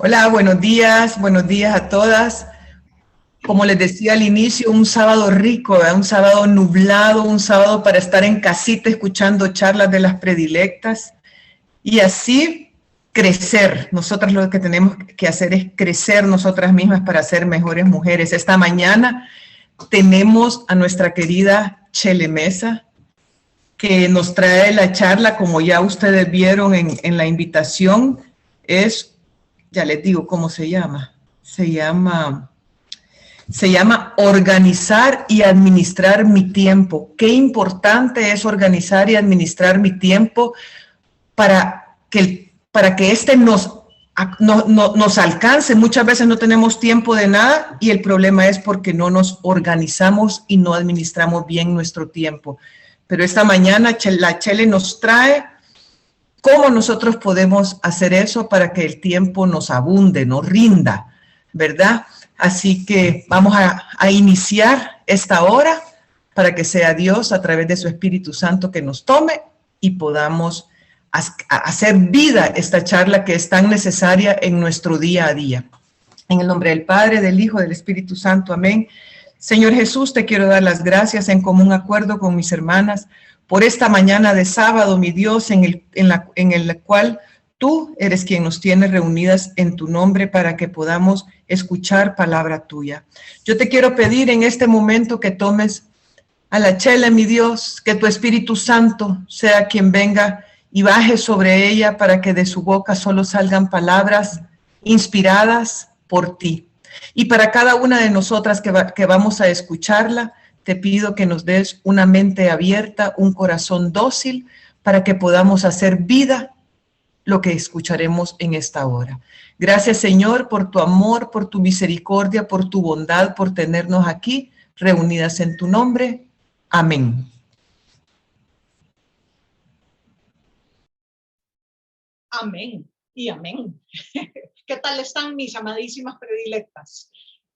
Hola, buenos días a todas. Como les decía al inicio, un sábado rico, ¿verdad? Un sábado nublado, un sábado para estar en casita escuchando charlas de las predilectas y así crecer. Nosotras lo que tenemos que hacer es crecer nosotras mismas para ser mejores mujeres. Esta mañana tenemos a nuestra querida Chele Mesa, que nos trae la charla, como ya ustedes vieron en la invitación, ya les digo cómo se llama. Se llama organizar y administrar mi tiempo. Qué importante es organizar y administrar mi tiempo para que este nos alcance. Muchas veces no tenemos tiempo de nada y el problema es porque no nos organizamos y no administramos bien nuestro tiempo. Pero esta mañana la Chele nos trae cómo nosotros podemos hacer eso para que el tiempo nos abunde, nos rinda, ¿verdad? Así que vamos a iniciar esta hora para que sea Dios a través de su Espíritu Santo que nos tome y podamos hacer vida esta charla que es tan necesaria en nuestro día a día. En el nombre del Padre, del Hijo, del Espíritu Santo. Amén. Señor Jesús, te quiero dar las gracias en común acuerdo con mis hermanas por esta mañana de sábado, mi Dios, en el cual tú eres quien nos tiene reunidas en tu nombre para que podamos escuchar palabra tuya. Yo te quiero pedir en este momento que tomes a la Chele, mi Dios, que tu Espíritu Santo sea quien venga y baje sobre ella para que de su boca solo salgan palabras inspiradas por ti. Y para cada una de nosotras que vamos a escucharla, te pido que nos des una mente abierta, un corazón dócil, para que podamos hacer vida lo que escucharemos en esta hora. Gracias, Señor, por tu amor, por tu misericordia, por tu bondad, por tenernos aquí reunidas en tu nombre. Amén. Amén y amén. ¿Qué tal están mis amadísimas predilectas?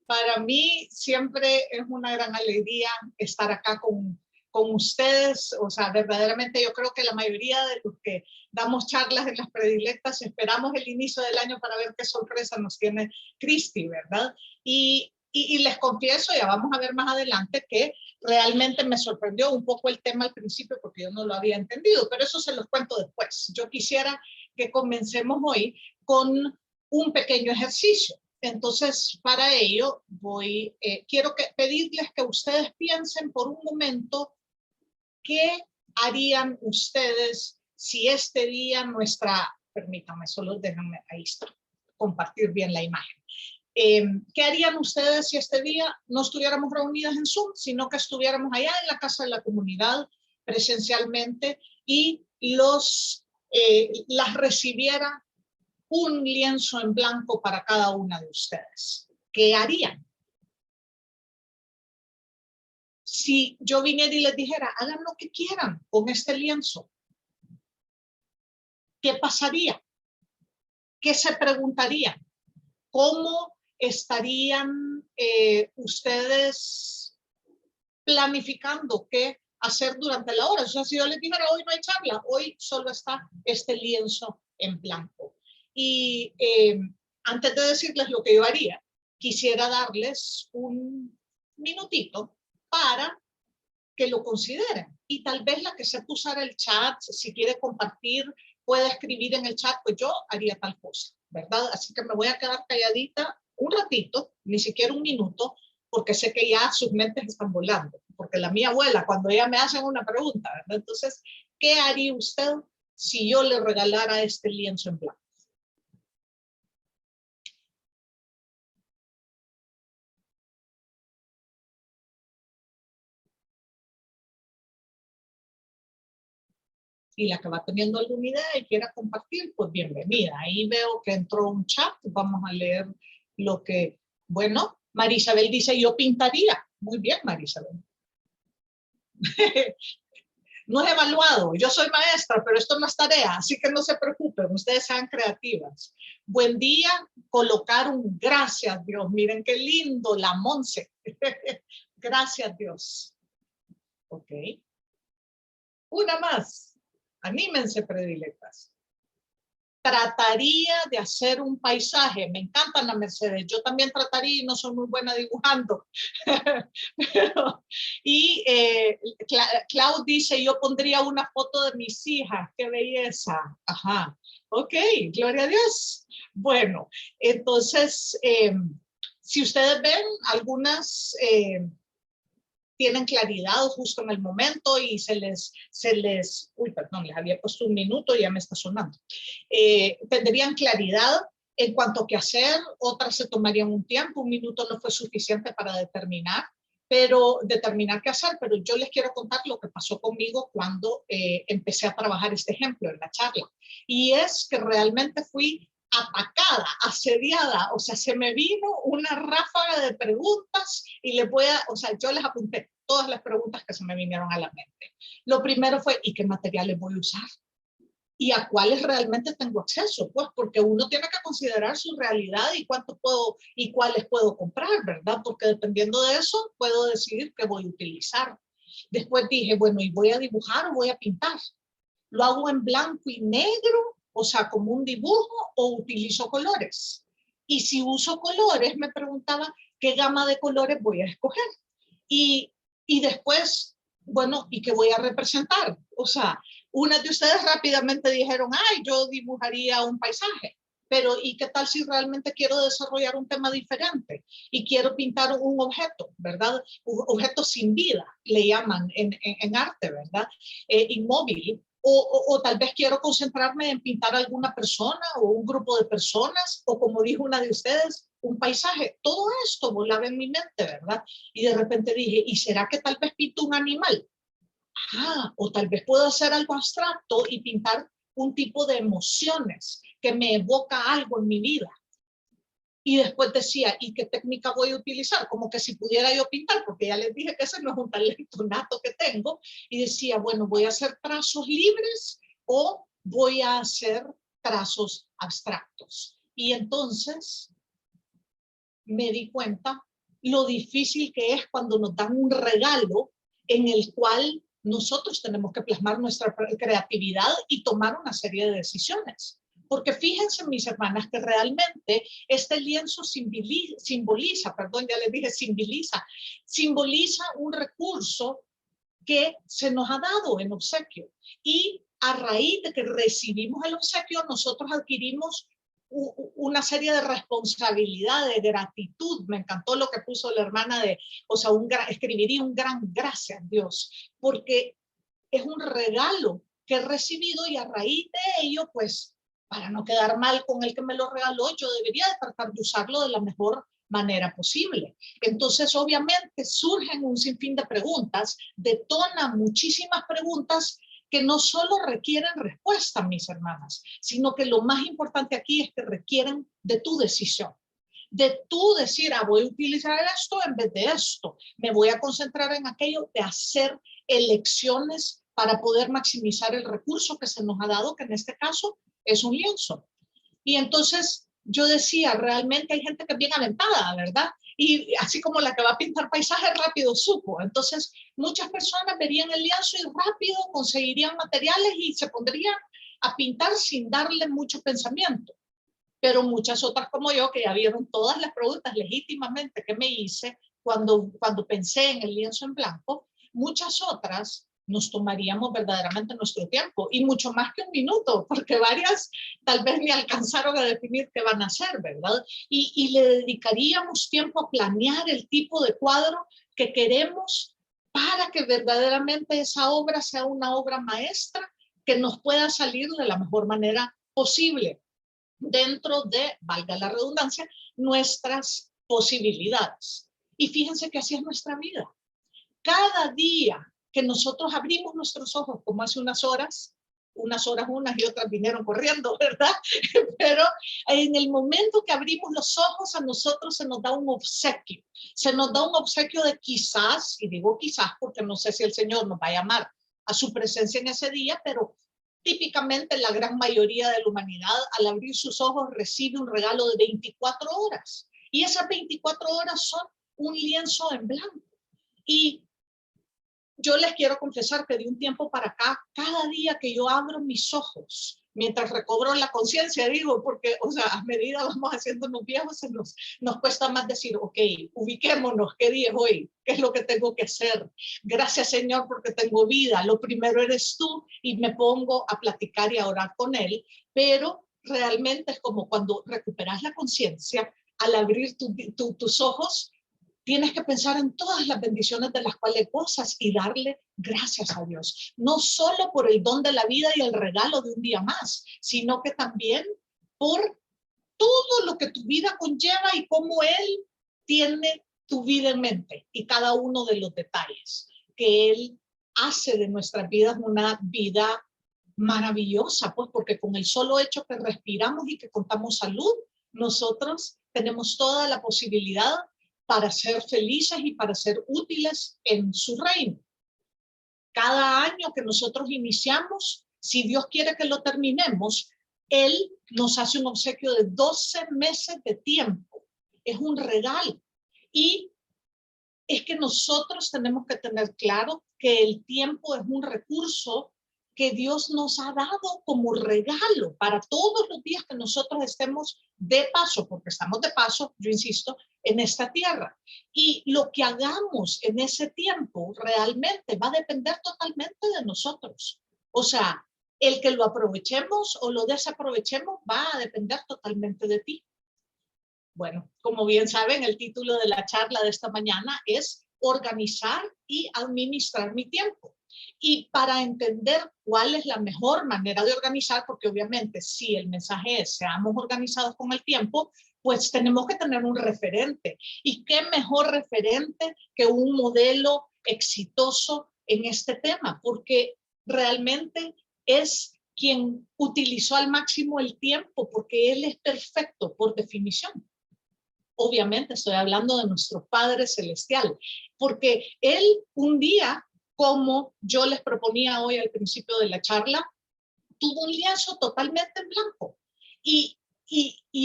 Para mí siempre es una gran alegría estar acá con ustedes. O sea, verdaderamente yo creo que la mayoría de los que damos charlas en las predilectas esperamos el inicio del año para ver qué sorpresa nos tiene Cristi, ¿verdad? Y les confieso, ya vamos a ver más adelante, que realmente me sorprendió un poco el tema al principio porque yo no lo había entendido, pero eso se los cuento después. Yo quisiera que comencemos hoy con un pequeño ejercicio. Entonces, para ello, quiero pedirles que ustedes piensen por un momento qué harían ustedes si este día permítanme, solo déjenme, ahí está, compartir bien la imagen. ¿Qué harían ustedes si este día no estuviéramos reunidas en Zoom, sino que estuviéramos allá en la casa de la comunidad presencialmente y las recibiera un lienzo en blanco para cada una de ustedes? ¿Qué harían? Si yo viniera y les dijera, hagan lo que quieran con este lienzo, ¿qué pasaría? ¿Qué se preguntarían? ¿Cómo estarían ustedes planificando qué hacer durante la hora? O sea, si yo les dijera, hoy no hay charla, hoy solo está este lienzo en blanco. Y antes de decirles lo que yo haría, quisiera darles un minutito para que lo consideren. Y tal vez la que sepa usar el chat, si quiere compartir, puede escribir en el chat, pues yo haría tal cosa, ¿verdad? Así que me voy a quedar calladita un ratito, ni siquiera un minuto, porque sé que ya sus mentes están volando. Porque la mía abuela, cuando ella me hacen una pregunta, ¿verdad? Entonces, ¿qué haría usted si yo le regalara este lienzo en blanco? Y la que va teniendo alguna idea y quiera compartir, pues bienvenida. Ahí veo que entró un chat, vamos a leer lo que, bueno, Marisabel dice, yo pintaría. Muy bien, Marisabel. No he evaluado, yo soy maestra, pero esto no es tarea, así que no se preocupen, ustedes sean creativas. Buen día, colocar un gracias Dios, miren qué lindo, la Monse. Gracias Dios. Ok. Una más, anímense predilectas. trataría de hacer un paisaje. Me encanta Ana Mercedes, yo también trataría y no soy muy buena dibujando. Y Clau dice, yo pondría una foto de mis hijas, qué belleza. Ajá, ok, gloria a Dios. Bueno, entonces, si ustedes ven, algunas tienen claridad justo en el momento y uy, perdón, les había puesto un minuto y ya me está sonando. Tendrían claridad en cuanto a qué hacer, otras se tomarían un tiempo, un minuto no fue suficiente para determinar qué hacer, pero yo les quiero contar lo que pasó conmigo cuando empecé a trabajar este ejemplo en la charla. Y es que realmente fui atacada, asediada, o sea, se me vino una ráfaga de preguntas y yo les apunté todas las preguntas que se me vinieron a la mente. Lo primero fue, ¿y qué materiales voy a usar? ¿Y a cuáles realmente tengo acceso? Pues porque uno tiene que considerar su realidad y cuáles puedo comprar, ¿verdad? Porque dependiendo de eso, puedo decidir qué voy a utilizar. Después dije, bueno, ¿y voy a dibujar o voy a pintar? ¿Lo hago en blanco y negro? O sea, como un dibujo, o utilizo colores. Y si uso colores, me preguntaba qué gama de colores voy a escoger. Y después, bueno, ¿y qué voy a representar? O sea, unas de ustedes rápidamente dijeron, ay, yo dibujaría un paisaje. Pero ¿y qué tal si realmente quiero desarrollar un tema diferente? Y quiero pintar un objeto, ¿verdad? Un objeto sin vida, le llaman en arte, ¿verdad? Inmóvil. O tal vez quiero concentrarme en pintar a alguna persona o un grupo de personas, o como dijo una de ustedes, un paisaje. Todo esto volaba en mi mente, ¿verdad? Y de repente dije, ¿y será que tal vez pinto un animal? O tal vez puedo hacer algo abstracto y pintar un tipo de emociones que me evoca algo en mi vida. Y después decía, ¿y qué técnica voy a utilizar? Como que si pudiera yo pintar, porque ya les dije que ese no es un talento nato que tengo. Y decía, bueno, ¿voy a hacer trazos libres o voy a hacer trazos abstractos? Y entonces me di cuenta lo difícil que es cuando nos dan un regalo en el cual nosotros tenemos que plasmar nuestra creatividad y tomar una serie de decisiones. Porque fíjense, mis hermanas, que realmente este lienzo simboliza, perdón, ya les dije simboliza un recurso que se nos ha dado en obsequio. Y a raíz de que recibimos el obsequio, nosotros adquirimos una serie de responsabilidad, de gratitud. Me encantó lo que puso la hermana escribiría un gran gracias a Dios, porque es un regalo que he recibido y a raíz de ello, pues, para no quedar mal con el que me lo regaló, yo debería de tratar de usarlo de la mejor manera posible. Entonces, obviamente, surgen un sinfín de preguntas, detonan muchísimas preguntas que no solo requieren respuesta, mis hermanas, sino que lo más importante aquí es que requieren de tu decisión. De tú decir, voy a utilizar esto en vez de esto, me voy a concentrar en aquello, de hacer elecciones para poder maximizar el recurso que se nos ha dado, que en este caso es un lienzo. Y entonces yo decía, realmente hay gente que es bien aventada, ¿verdad? Y así como la que va a pintar paisajes, rápido supo. Entonces muchas personas verían el lienzo y rápido conseguirían materiales y se pondrían a pintar sin darle mucho pensamiento. Pero muchas otras como yo, que ya vieron todas las preguntas legítimamente que me hice cuando pensé en el lienzo en blanco, muchas otras nos tomaríamos verdaderamente nuestro tiempo y mucho más que un minuto, porque varias tal vez ni alcanzaron a definir qué van a hacer, ¿verdad? Y le dedicaríamos tiempo a planear el tipo de cuadro que queremos para que verdaderamente esa obra sea una obra maestra que nos pueda salir de la mejor manera posible dentro de, valga la redundancia, nuestras posibilidades. Y fíjense que así es nuestra vida. Cada día que nosotros abrimos nuestros ojos, como hace unas horas unas y otras vinieron corriendo, ¿verdad? Pero en el momento que abrimos los ojos, a nosotros se nos da un obsequio. Se nos da un obsequio de quizás, y digo quizás porque no sé si el Señor nos va a llamar a su presencia en ese día, pero típicamente la gran mayoría de la humanidad al abrir sus ojos recibe un regalo de 24 horas. Y esas 24 horas son un lienzo en blanco. Y yo les quiero confesar que de un tiempo para acá, cada día que yo abro mis ojos mientras recobro la conciencia, digo, porque, o sea, a medida vamos haciéndonos viejos, nos cuesta más decir, ok, ubiquémonos, ¿qué día es hoy? ¿Qué es lo que tengo que hacer? Gracias, Señor, porque tengo vida. Lo primero eres tú, y me pongo a platicar y a orar con Él, pero realmente es como cuando recuperas la conciencia, al abrir tus ojos, tienes que pensar en todas las bendiciones de las cuales gozas y darle gracias a Dios. No solo por el don de la vida y el regalo de un día más, sino que también por todo lo que tu vida conlleva y cómo Él tiene tu vida en mente y cada uno de los detalles que Él hace de nuestras vidas una vida maravillosa, pues porque con el solo hecho que respiramos y que contamos salud, nosotros tenemos toda la posibilidad para ser felices y para ser útiles en su reino. Cada año que nosotros iniciamos, si Dios quiere que lo terminemos, Él nos hace un obsequio de 12 meses de tiempo. Es un regalo. Y es que nosotros tenemos que tener claro que el tiempo es un recurso que Dios nos ha dado como regalo para todos los días que nosotros estemos de paso, porque estamos de paso, yo insisto, en esta tierra. Y lo que hagamos en ese tiempo realmente va a depender totalmente de nosotros. O sea, el que lo aprovechemos o lo desaprovechemos va a depender totalmente de ti. Bueno, como bien saben, el título de la charla de esta mañana es Organizar y administrar mi tiempo. Y para entender cuál es la mejor manera de organizar, porque obviamente si el mensaje es seamos organizados con el tiempo, pues tenemos que tener un referente. ¿Y qué mejor referente que un modelo exitoso en este tema? Porque realmente es quien utilizó al máximo el tiempo, porque él es perfecto por definición. Obviamente estoy hablando de nuestro Padre Celestial, porque Él un día, como yo les proponía hoy al principio de la charla, tuvo un lienzo totalmente en blanco y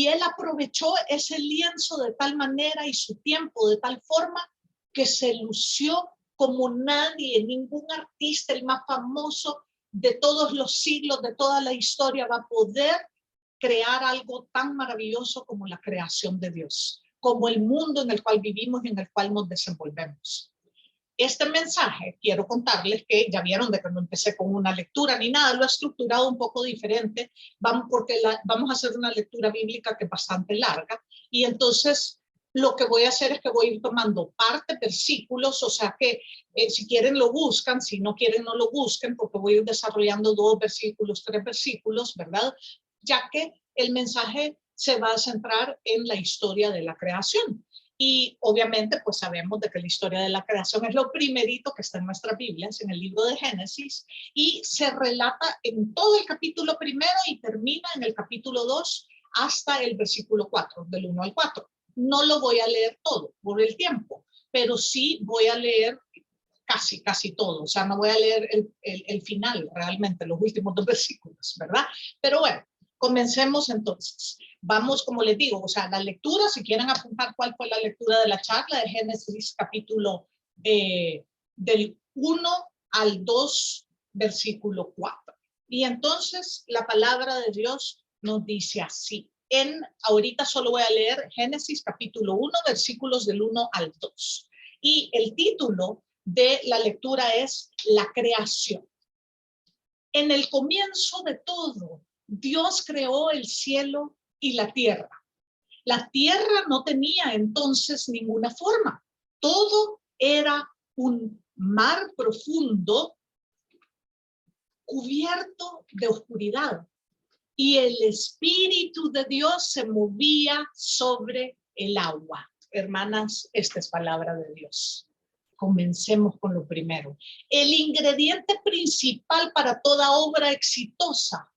Él aprovechó ese lienzo de tal manera y su tiempo de tal forma que se lució como nadie, ningún artista, el más famoso de todos los siglos, de toda la historia, va a poder crear algo tan maravilloso como la creación de Dios, como el mundo en el cual vivimos y en el cual nos desenvolvemos. Este mensaje, quiero contarles que ya vieron de que no empecé con una lectura ni nada, lo he estructurado un poco diferente, porque vamos a hacer una lectura bíblica que es bastante larga, y entonces lo que voy a hacer es que voy a ir tomando versículos, o sea que si quieren lo buscan, si no quieren no lo busquen, porque voy a ir desarrollando 2 versículos, 3 versículos, ¿verdad? Ya que el mensaje se va a centrar en la historia de la creación. Y obviamente pues sabemos de que la historia de la creación es lo primerito que está en nuestras Biblias, en el libro de Génesis, y se relata en todo el capítulo 1 y termina en el capítulo 2 hasta el versículo 4, del 1 al 4. No lo voy a leer todo por el tiempo, pero sí voy a leer casi todo. O sea, no voy a leer el final realmente, los últimos 2 versículos, ¿verdad? Pero bueno, comencemos entonces. Vamos, como les digo, o sea, la lectura, si quieren apuntar cuál fue la lectura de la charla de Génesis capítulo del 1 al 2, versículo 4. Y entonces la palabra de Dios nos dice así. Ahorita solo voy a leer Génesis capítulo 1, versículos del 1 al 2. Y el título de la lectura es La creación. En el comienzo de todo, Dios creó el cielo y la tierra. La tierra no tenía entonces ninguna forma. Todo era un mar profundo cubierto de oscuridad. Y el Espíritu de Dios se movía sobre el agua. Hermanas, esta es palabra de Dios. Comencemos con lo primero. El ingrediente principal para toda obra exitosa,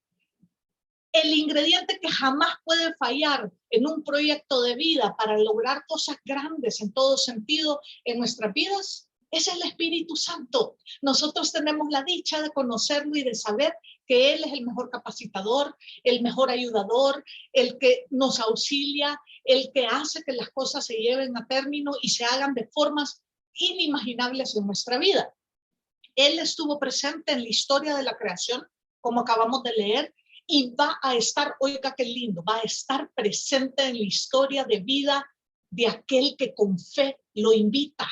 el ingrediente que jamás puede fallar en un proyecto de vida para lograr cosas grandes en todo sentido en nuestras vidas, es el Espíritu Santo. Nosotros tenemos la dicha de conocerlo y de saber que Él es el mejor capacitador, el mejor ayudador, el que nos auxilia, el que hace que las cosas se lleven a término y se hagan de formas inimaginables en nuestra vida. Él estuvo presente en la historia de la creación, como acabamos de leer, y va a estar, oiga qué lindo, va a estar presente en la historia de vida de aquel que con fe lo invita.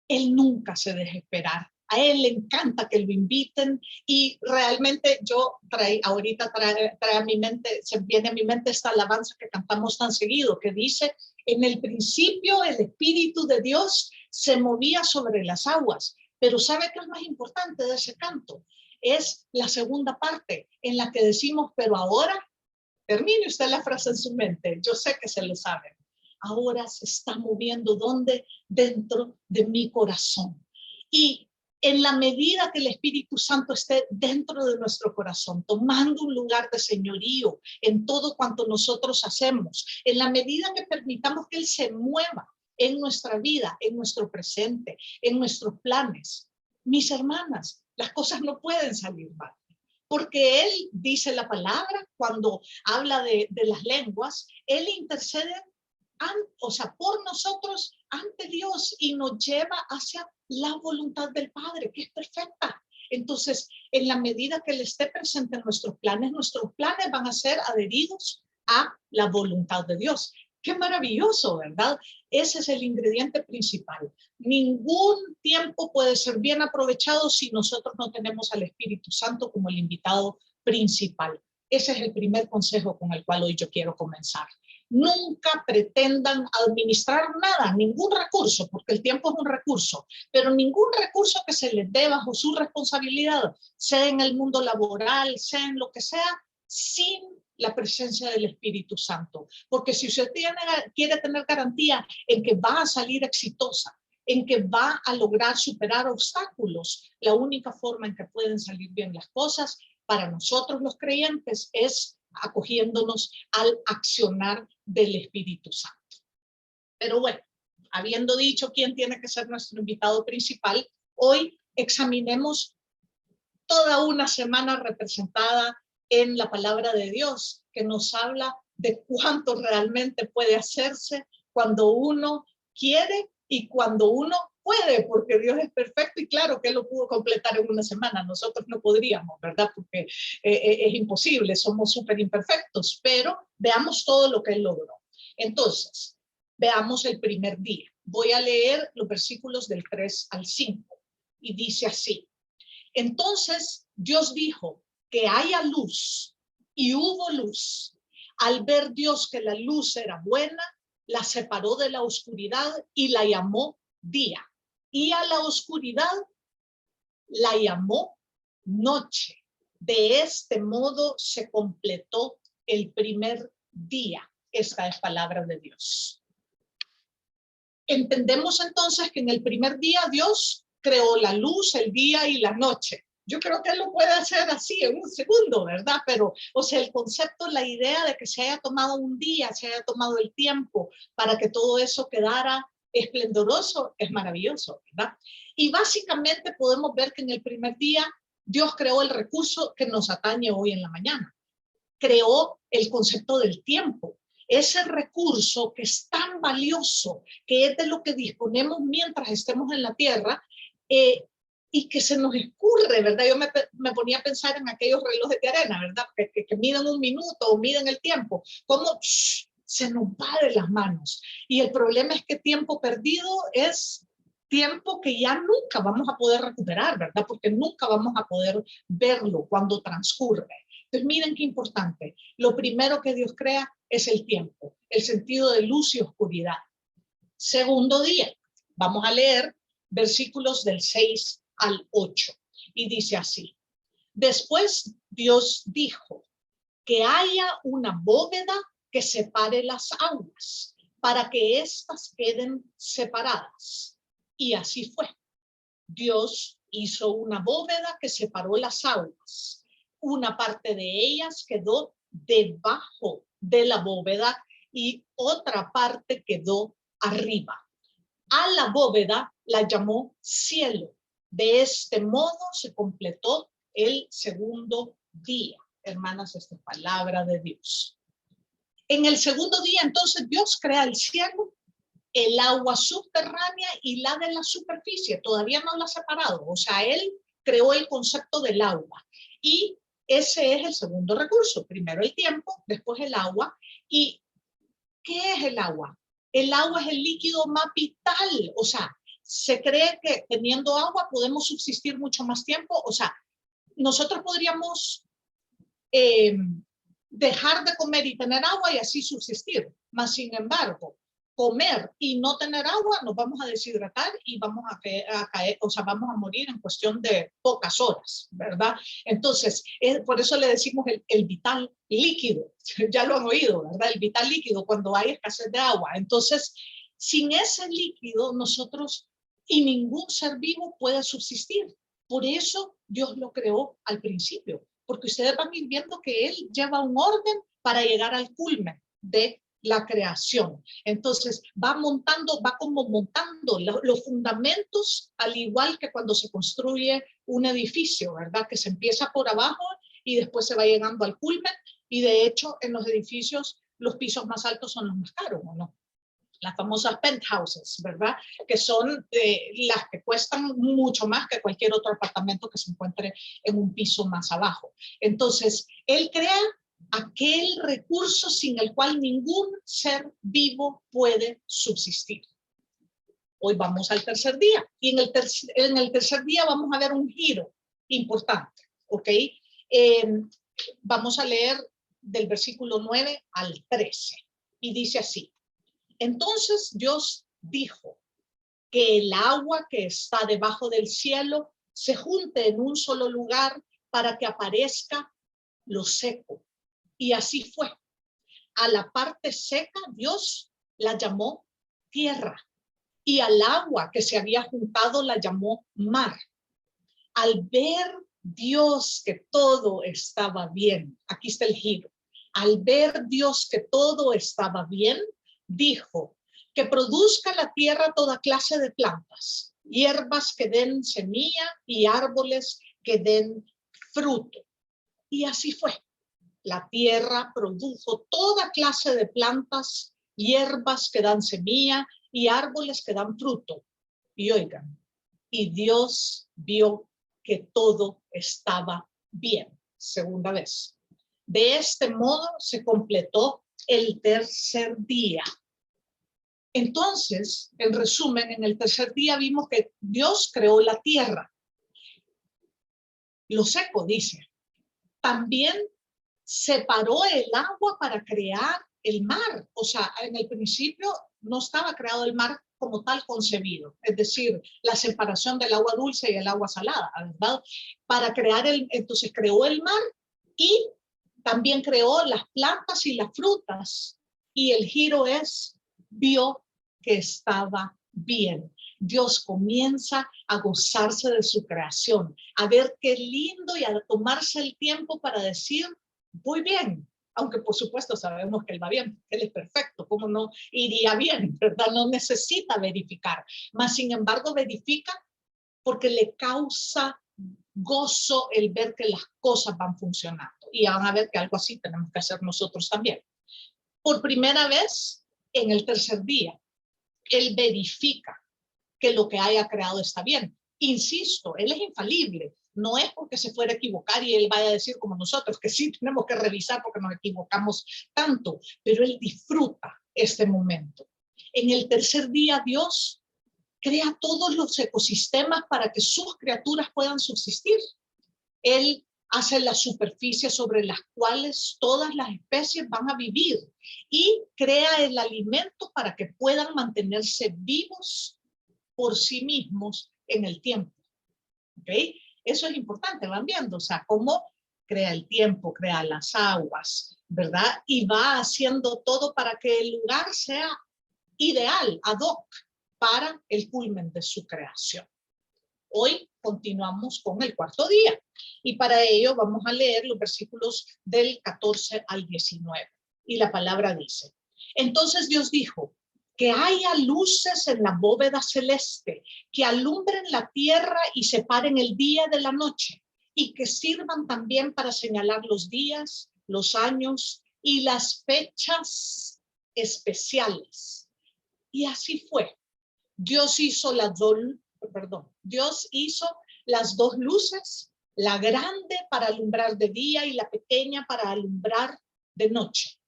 Él nunca se deja esperar. A él le encanta que lo inviten y realmente yo ahorita trae a mi mente, se viene a mi mente esta alabanza que cantamos tan seguido, que dice: en el principio el Espíritu de Dios se movía sobre las aguas. Pero ¿sabe qué es más importante de ese canto? Es la segunda parte en la que decimos, pero ahora, termine usted la frase en su mente, yo sé que se lo sabe. Ahora se está moviendo, ¿dónde? Dentro de mi corazón. Y en la medida que el Espíritu Santo esté dentro de nuestro corazón, tomando un lugar de señorío en todo cuanto nosotros hacemos, en la medida que permitamos que Él se mueva en nuestra vida, en nuestro presente, en nuestros planes, mis hermanas, las cosas no pueden salir mal. Porque Él dice la palabra, cuando habla de las lenguas, Él intercede por nosotros ante Dios y nos lleva hacia la voluntad del Padre, que es perfecta. Entonces, en la medida que Él esté presente en nuestros planes van a ser adheridos a la voluntad de Dios. Qué maravilloso, ¿verdad? Ese es el ingrediente principal. Ningún tiempo puede ser bien aprovechado si nosotros no tenemos al Espíritu Santo como el invitado principal. Ese es el primer consejo con el cual hoy yo quiero comenzar. Nunca pretendan administrar nada, ningún recurso, porque el tiempo es un recurso, pero ningún recurso que se les dé bajo su responsabilidad, sea en el mundo laboral, sea en lo que sea, sin la presencia del Espíritu Santo. Porque si usted quiere tener garantía en que va a salir exitosa, en que va a lograr superar obstáculos, la única forma en que pueden salir bien las cosas para nosotros los creyentes es acogiéndonos al accionar del Espíritu Santo. Pero bueno, habiendo dicho quién tiene que ser nuestro invitado principal, hoy examinemos toda una semana representada en la palabra de Dios, que nos habla de cuánto realmente puede hacerse cuando uno quiere y cuando uno puede, porque Dios es perfecto y claro que Él lo pudo completar en una semana. Nosotros no podríamos, ¿verdad? Porque es imposible, somos súper imperfectos, pero veamos todo lo que Él logró. Entonces, veamos el primer día. Voy a leer los versículos del 3 al 5 y dice así: entonces Dios dijo que haya luz y hubo luz. Al ver Dios que la luz era buena, la separó de la oscuridad y la llamó día. Y a la oscuridad la llamó noche. De este modo se completó el primer día. Esta es palabra de Dios. Entendemos entonces que en el primer día Dios creó la luz, el día y la noche. Yo creo que Él lo puede hacer así en un segundo, ¿verdad? Pero, o sea, el concepto, la idea de que se haya tomado un día, se haya tomado el tiempo para que todo eso quedara esplendoroso, es maravilloso, ¿verdad? Y básicamente podemos ver que en el primer día Dios creó el recurso que nos atañe hoy en la mañana. Creó el concepto del tiempo. Ese recurso que es tan valioso, que es de lo que disponemos mientras estemos en la tierra, y que se nos escurre, ¿verdad? Yo me ponía a pensar en aquellos relojes de arena, ¿verdad? Que miden un minuto o miden el tiempo, cómo se nos va de las manos. Y el problema es que tiempo perdido es tiempo que ya nunca vamos a poder recuperar, ¿verdad? Porque nunca vamos a poder verlo cuando transcurre. Entonces, miren qué importante. Lo primero que Dios crea es el tiempo, el sentido de luz y oscuridad. Segundo día, vamos a leer versículos del 6 al 8. Y dice así: después Dios dijo que haya una bóveda que separe las aguas, para que éstas queden separadas. Y así fue. Dios hizo una bóveda que separó las aguas. Una parte de ellas quedó debajo de la bóveda y otra parte quedó arriba. A la bóveda la llamó cielo. De este modo se completó el segundo día. Hermanas, esta es palabra de Dios. En el segundo día, entonces, Dios crea el cielo, el agua subterránea y la de la superficie. Todavía no la ha separado. O sea, Él creó el concepto del agua. Y Ese es el segundo recurso. Primero el tiempo, después el agua. ¿Y qué es el agua? El agua es el líquido más vital. O sea, se cree que teniendo agua podemos subsistir mucho más tiempo. O sea, nosotros podríamos dejar de comer y tener agua y así subsistir. Mas, sin embargo, comer y no tener agua, nos vamos a deshidratar y vamos a caer, o sea, vamos a morir en cuestión de pocas horas, ¿verdad? Entonces, por eso le decimos el vital líquido. Ya lo han oído, ¿verdad? El vital líquido cuando hay escasez de agua. Entonces, sin ese líquido, nosotros y ningún ser vivo puede subsistir. Por eso Dios lo creó al principio, porque ustedes van a ir viendo que Él lleva un orden para llegar al culmen de la creación. Entonces va montando, va como montando los fundamentos, al igual que cuando se construye un edificio, ¿verdad? Que se empieza por abajo y después se va llegando al culmen, y de hecho en los edificios los pisos más altos son los más caros, ¿o no? Las famosas penthouses, ¿verdad? Que son las que cuestan mucho más que cualquier otro apartamento que se encuentre en un piso más abajo. Entonces, él crea aquel recurso sin el cual ningún ser vivo puede subsistir. Hoy vamos al tercer día, y en el tercer día vamos a ver un giro importante, ¿ok? Vamos a leer del versículo 9 al 13, y dice así: entonces Dios dijo que el agua que está debajo del cielo se junte en un solo lugar para que aparezca lo seco. Y así fue. A la parte seca Dios la llamó tierra, y al agua que se había juntado la llamó mar. Al ver Dios que todo estaba bien, aquí está el giro, al ver Dios que todo estaba bien, dijo que produzca la tierra toda clase de plantas, hierbas que den semilla y árboles que den fruto. Y así fue. La tierra produjo toda clase de plantas, hierbas que dan semilla y árboles que dan fruto. Y oigan, y Dios vio que todo estaba bien. Segunda vez. De este modo se completó el tercer día. Entonces, en resumen, en el tercer día vimos que Dios creó la tierra. Lo seco, dice. También separó el agua para crear el mar. O sea, en el principio no estaba creado el mar como tal concebido, es decir, la separación del agua dulce y el agua salada, ¿verdad? Para crear entonces creó el mar y también creó las plantas y las frutas. Y el giro es, vio que estaba bien. Dios comienza a gozarse de su creación, a ver qué lindo y a tomarse el tiempo para decir, voy bien, aunque por supuesto sabemos que él va bien, él es perfecto, ¿cómo no iría bien? ¿Verdad? No necesita verificar, mas sin embargo verifica porque le causa gozo el ver que las cosas van funcionando. Y van a ver que algo así tenemos que hacer nosotros también. Por primera vez, en el tercer día, él verifica que lo que haya creado está bien. Insisto, él es infalible. No es porque se fuera a equivocar y él vaya a decir como nosotros, que sí tenemos que revisar porque nos equivocamos tanto, pero él disfruta este momento. En el tercer día, Dios crea todos los ecosistemas para que sus criaturas puedan subsistir. Él hace la superficie sobre las cuales todas las especies van a vivir y crea el alimento para que puedan mantenerse vivos por sí mismos en el tiempo. ¿Okay? Eso es importante, van viendo, o sea, cómo crea el tiempo, crea las aguas, ¿verdad? Y va haciendo todo para que el lugar sea ideal, ad hoc, para el culmen de su creación. Hoy continuamos con el cuarto día y para ello vamos a leer los versículos del 14 al 19. Y la palabra dice: entonces Dios dijo, que haya luces en la bóveda celeste, que alumbren la tierra y separen el día de la noche, y que sirvan también para señalar los días, los años y las fechas especiales. Y así fue. Dios hizo las dos luces la grande para alumbrar de día y la pequeña para alumbrar de noche.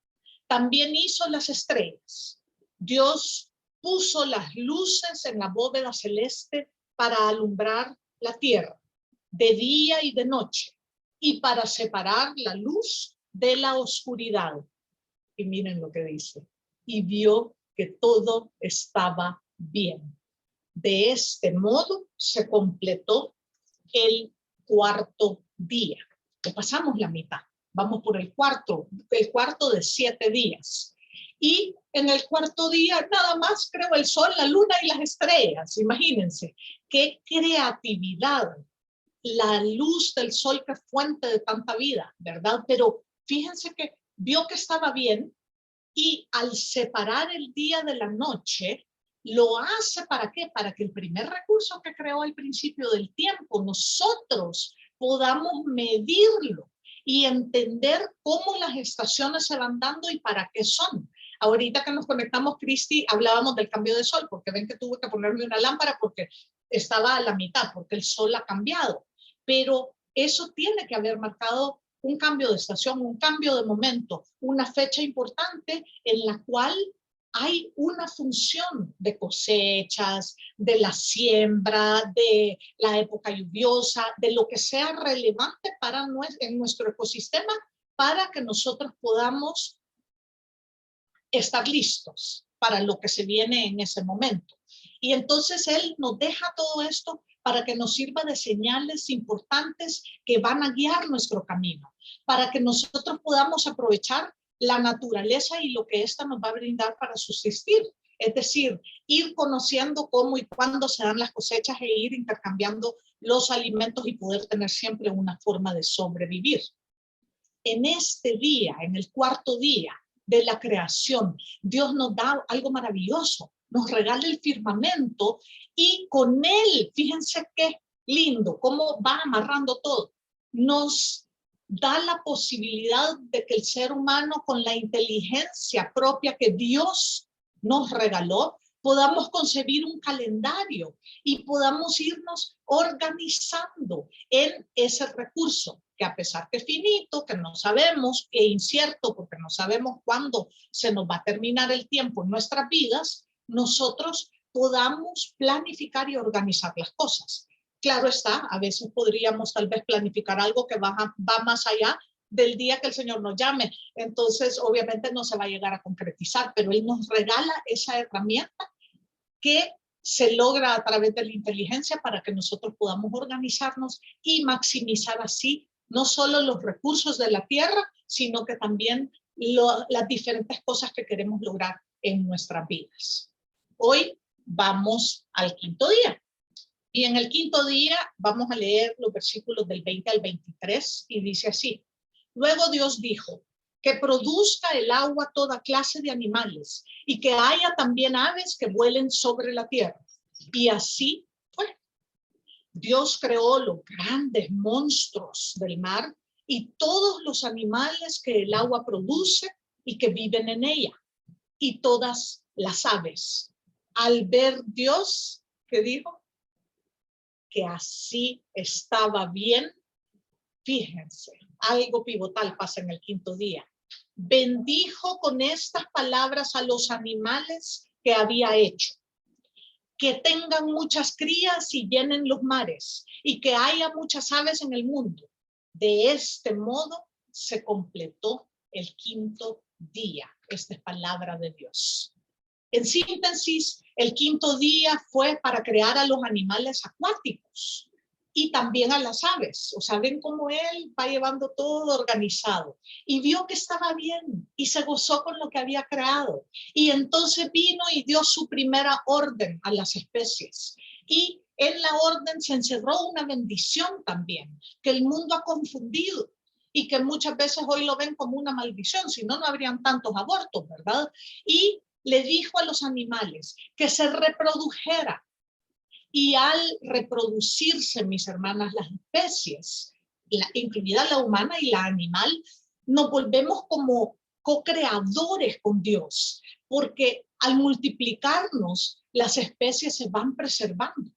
También hizo las estrellas. Dios puso las luces en la bóveda celeste para alumbrar la tierra, de día y de noche, y para separar la luz de la oscuridad. Y miren lo que dice. Y vio que todo estaba bien. De este modo se completó el cuarto día. Le pasamos la mitad. Vamos por el cuarto de 7 días. Y en el cuarto día nada más creó el sol, la luna y las estrellas. Imagínense, qué creatividad. La luz del sol que es fuente de tanta vida, ¿verdad? Pero fíjense que vio que estaba bien y al separar el día de la noche, lo hace ¿para qué? Para que el primer recurso que creó al principio del tiempo, nosotros podamos medirlo y entender cómo las estaciones se van dando y para qué son. Ahorita que nos conectamos, Cristi, hablábamos del cambio de sol, porque ven que tuve que ponerme una lámpara porque estaba a la mitad, porque el sol ha cambiado. Pero eso tiene que haber marcado un cambio de estación, un cambio de momento, una fecha importante en la cual hay una función de cosechas, de la siembra, de la época lluviosa, de lo que sea relevante para en nuestro ecosistema para que nosotros podamos estar listos para lo que se viene en ese momento. Y entonces él nos deja todo esto para que nos sirva de señales importantes que van a guiar nuestro camino, para que nosotros podamos aprovechar la naturaleza y lo que ésta nos va a brindar para subsistir. Es decir, ir conociendo cómo y cuándo se dan las cosechas e ir intercambiando los alimentos y poder tener siempre una forma de sobrevivir. En este día, en el cuarto día de la creación, Dios nos da algo maravilloso. Nos regala el firmamento y con él, fíjense qué lindo, cómo va amarrando todo. Nos da la posibilidad de que el ser humano, con la inteligencia propia que Dios nos regaló, podamos concebir un calendario y podamos irnos organizando en ese recurso, que a pesar que es finito, que no sabemos, que es incierto, porque no sabemos cuándo se nos va a terminar el tiempo en nuestras vidas, nosotros podamos planificar y organizar las cosas. Claro está, a veces podríamos tal vez planificar algo que va más allá del día que el Señor nos llame. Entonces, obviamente no se va a llegar a concretizar, pero Él nos regala esa herramienta que se logra a través de la inteligencia para que nosotros podamos organizarnos y maximizar así no solo los recursos de la tierra, sino que también las diferentes cosas que queremos lograr en nuestras vidas. Hoy vamos al quinto día. Y en el quinto día vamos a leer los versículos del 20 al 23 y dice así. Luego Dios dijo, que produzca el agua toda clase de animales y que haya también aves que vuelen sobre la tierra. Y así fue. Dios creó los grandes monstruos del mar y todos los animales que el agua produce y que viven en ella, y todas las aves. Al ver Dios, ¿qué dijo? Que así estaba bien. Fíjense, algo pivotal pasa en el quinto día. Bendijo con estas palabras a los animales que había hecho. Que tengan muchas crías y llenen los mares, y que haya muchas aves en el mundo. De este modo se completó el quinto día. Esta es palabra de Dios. En síntesis, el quinto día fue para crear a los animales acuáticos y también a las aves. O sea, ven cómo él va llevando todo organizado. Y vio que estaba bien y se gozó con lo que había creado. Y entonces vino y dio su primera orden a las especies. Y en la orden se encerró una bendición también, que el mundo ha confundido y que muchas veces hoy lo ven como una maldición, si no, no habrían tantos abortos, ¿verdad? Y le dijo a los animales que se reprodujera. Y al reproducirse, mis hermanas, las especies, incluida la humana y la animal, nos volvemos como co-creadores con Dios, porque al multiplicarnos, las especies se van preservando.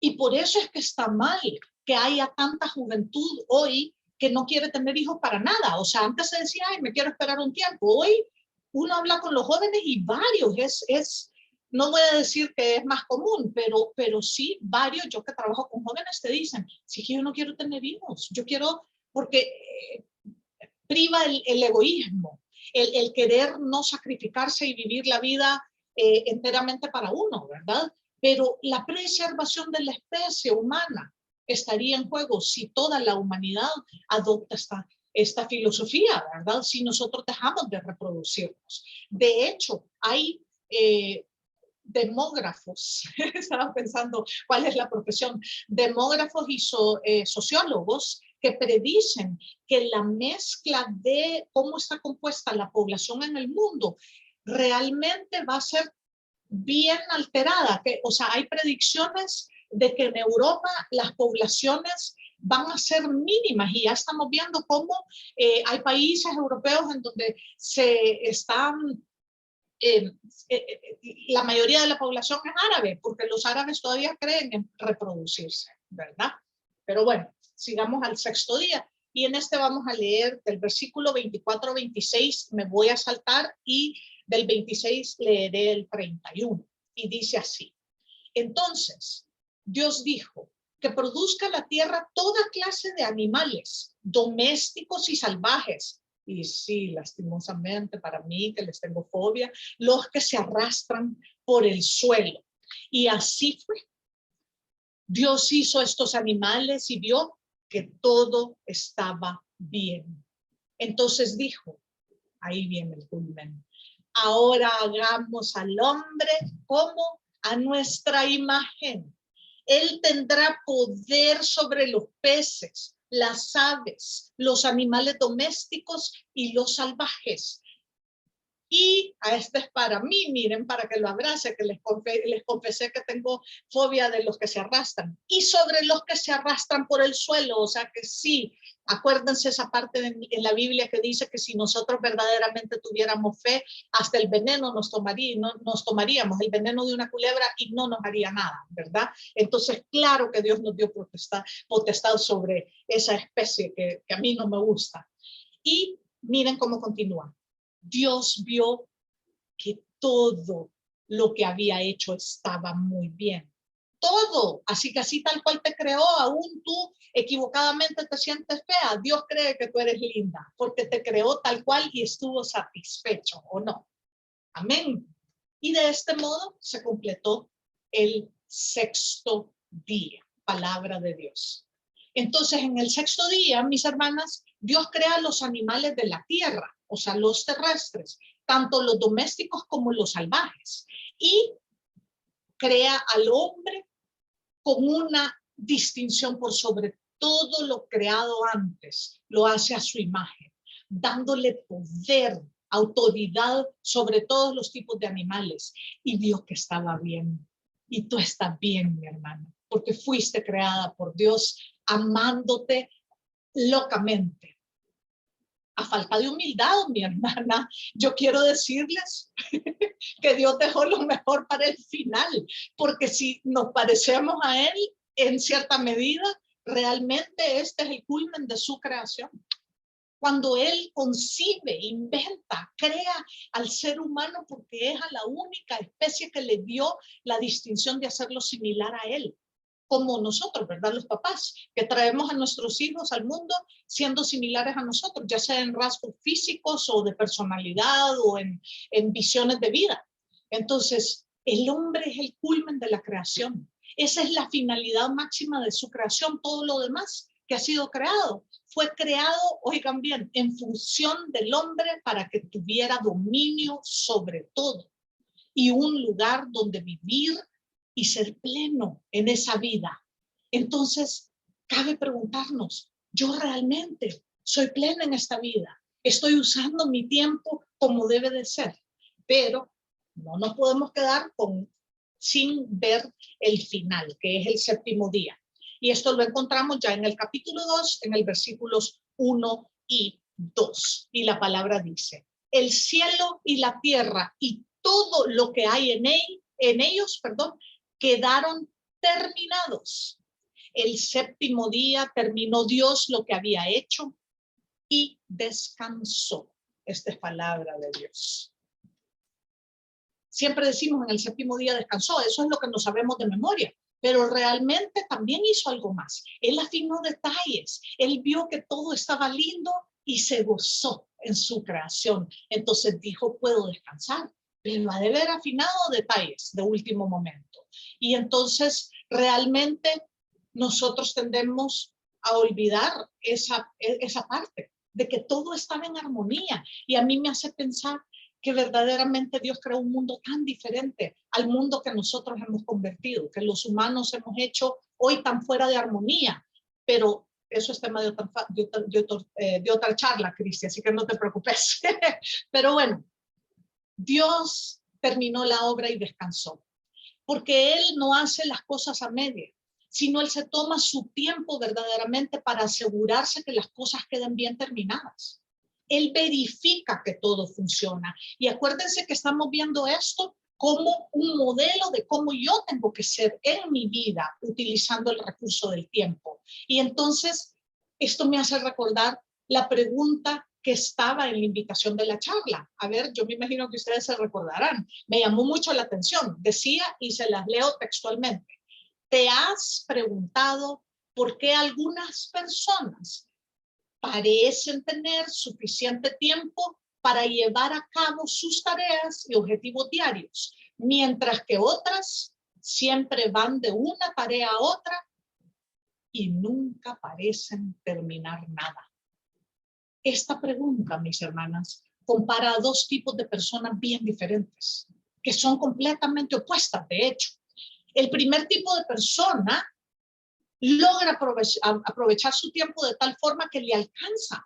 Y por eso es que está mal que haya tanta juventud hoy que no quiere tener hijos para nada. O sea, antes se decía, ay, me quiero esperar un tiempo. Hoy uno habla con los jóvenes y varios, no voy a decir que es más común, pero sí, varios, yo que trabajo con jóvenes te dicen, sí que yo no quiero tener hijos, yo quiero, porque priva el egoísmo, el querer no sacrificarse y vivir la vida enteramente para uno, ¿verdad? Pero la preservación de la especie humana estaría en juego si toda la humanidad adopta esta filosofía, ¿verdad? Si nosotros dejamos de reproducirnos. De hecho, hay demógrafos, estaba pensando cuál es la profesión, demógrafos y sociólogos que predicen que la mezcla de cómo está compuesta la población en el mundo realmente va a ser bien alterada, o sea, hay predicciones de que en Europa las poblaciones van a ser mínimas y ya estamos viendo cómo hay países europeos en donde se están la mayoría de la población es árabe, porque los árabes todavía creen en reproducirse, ¿verdad? Pero bueno, sigamos al sexto día. Y en este vamos a leer del versículo 24 26, me voy a saltar, y del 26 leeré el 31. Y dice así: entonces Dios dijo que produzca la tierra toda clase de animales, domésticos y salvajes. Y sí, lastimosamente para mí, que les tengo fobia, los que se arrastran por el suelo. Y así fue. Dios hizo estos animales y vio que todo estaba bien. Entonces dijo, ahí viene el culmen, ahora hagamos al hombre como a nuestra imagen. Él tendrá poder sobre los peces, las aves, los animales domésticos y los salvajes. Y a este es para mí, miren, para que lo abrace, que les confesé que tengo fobia de los que se arrastran. Y sobre los que se arrastran por el suelo, o sea que sí, acuérdense esa parte en la Biblia que dice que si nosotros verdaderamente tuviéramos fe, hasta el veneno nos tomaríamos, el veneno de una culebra y no nos haría nada, ¿verdad? Entonces, claro que Dios nos dio potestad sobre esa especie que a mí no me gusta. Y miren cómo continúa. Dios vio que todo lo que había hecho estaba muy bien. Todo, así que así tal cual te creó, aún tú equivocadamente te sientes fea, Dios cree que tú eres linda, porque te creó tal cual y estuvo satisfecho, ¿o no? Amén. Y de este modo se completó el sexto día, palabra de Dios. Entonces, en el sexto día, mis hermanas, Dios crea los animales de la tierra, o sea, los terrestres, tanto los domésticos como los salvajes, y crea al hombre con una distinción por sobre todo lo creado antes, lo hace a su imagen, dándole poder, autoridad sobre todos los tipos de animales, y vio que estaba bien. Y tú estás bien, mi hermana, porque fuiste creada por Dios amándote locamente. A falta de humildad, mi hermana, yo quiero decirles que Dios dejó lo mejor para el final, porque si nos parecemos a Él en cierta medida, realmente este es el culmen de su creación. Cuando Él concibe, inventa, crea al ser humano, porque es a la única especie que le dio la distinción de hacerlo similar a Él. Como nosotros, ¿verdad? Los papás, que traemos a nuestros hijos al mundo siendo similares a nosotros, ya sea en rasgos físicos o de personalidad o en visiones de vida. Entonces, el hombre es el culmen de la creación. Esa es la finalidad máxima de su creación. Todo lo demás que ha sido creado fue creado, oigan bien, en función del hombre para que tuviera dominio sobre todo y un lugar donde vivir y ser pleno en esa vida. Entonces, cabe preguntarnos, ¿yo realmente soy plena en esta vida? ¿Estoy usando mi tiempo como debe de ser? Pero no nos podemos quedar sin ver el final, que es el séptimo día. Y esto lo encontramos ya en el capítulo 2, en el versículos 1 y 2. Y la palabra dice, el cielo y la tierra y todo lo que hay en ellos, quedaron terminados. el séptimo día terminó Dios lo que había hecho y descansó. Esta es palabra de Dios. Siempre decimos en el séptimo día descansó, eso es lo que no sabemos de memoria, pero realmente también hizo algo más. Él afinó detalles, él vio que todo estaba lindo y se gozó en su creación. Entonces dijo, puedo descansar, pero ha de haber afinado detalles de último momento. Y entonces realmente nosotros tendemos a olvidar esa parte de que todo estaba en armonía. Y a mí me hace pensar que verdaderamente Dios creó un mundo tan diferente al mundo que nosotros hemos convertido, que los humanos hemos hecho hoy tan fuera de armonía. Pero eso es tema de otra charla, Cristi, así que no te preocupes. Pero bueno, Dios terminó la obra y descansó, porque Él no hace las cosas a media, sino Él se toma su tiempo verdaderamente para asegurarse que las cosas queden bien terminadas. Él verifica que todo funciona. Y acuérdense que estamos viendo esto como un modelo de cómo yo tengo que ser en mi vida utilizando el recurso del tiempo. Y entonces esto me hace recordar la pregunta que estaba en la invitación de la charla. A ver, yo me imagino que ustedes se recordarán. Me llamó mucho la atención. Decía, y se las leo textualmente: ¿te has preguntado por qué algunas personas parecen tener suficiente tiempo para llevar a cabo sus tareas y objetivos diarios, mientras que otras siempre van de una tarea a otra y nunca parecen terminar nada? Esta pregunta, mis hermanas, compara a dos tipos de personas bien diferentes, que son completamente opuestas, de hecho. El primer tipo de persona logra aprovechar su tiempo de tal forma que le alcanza.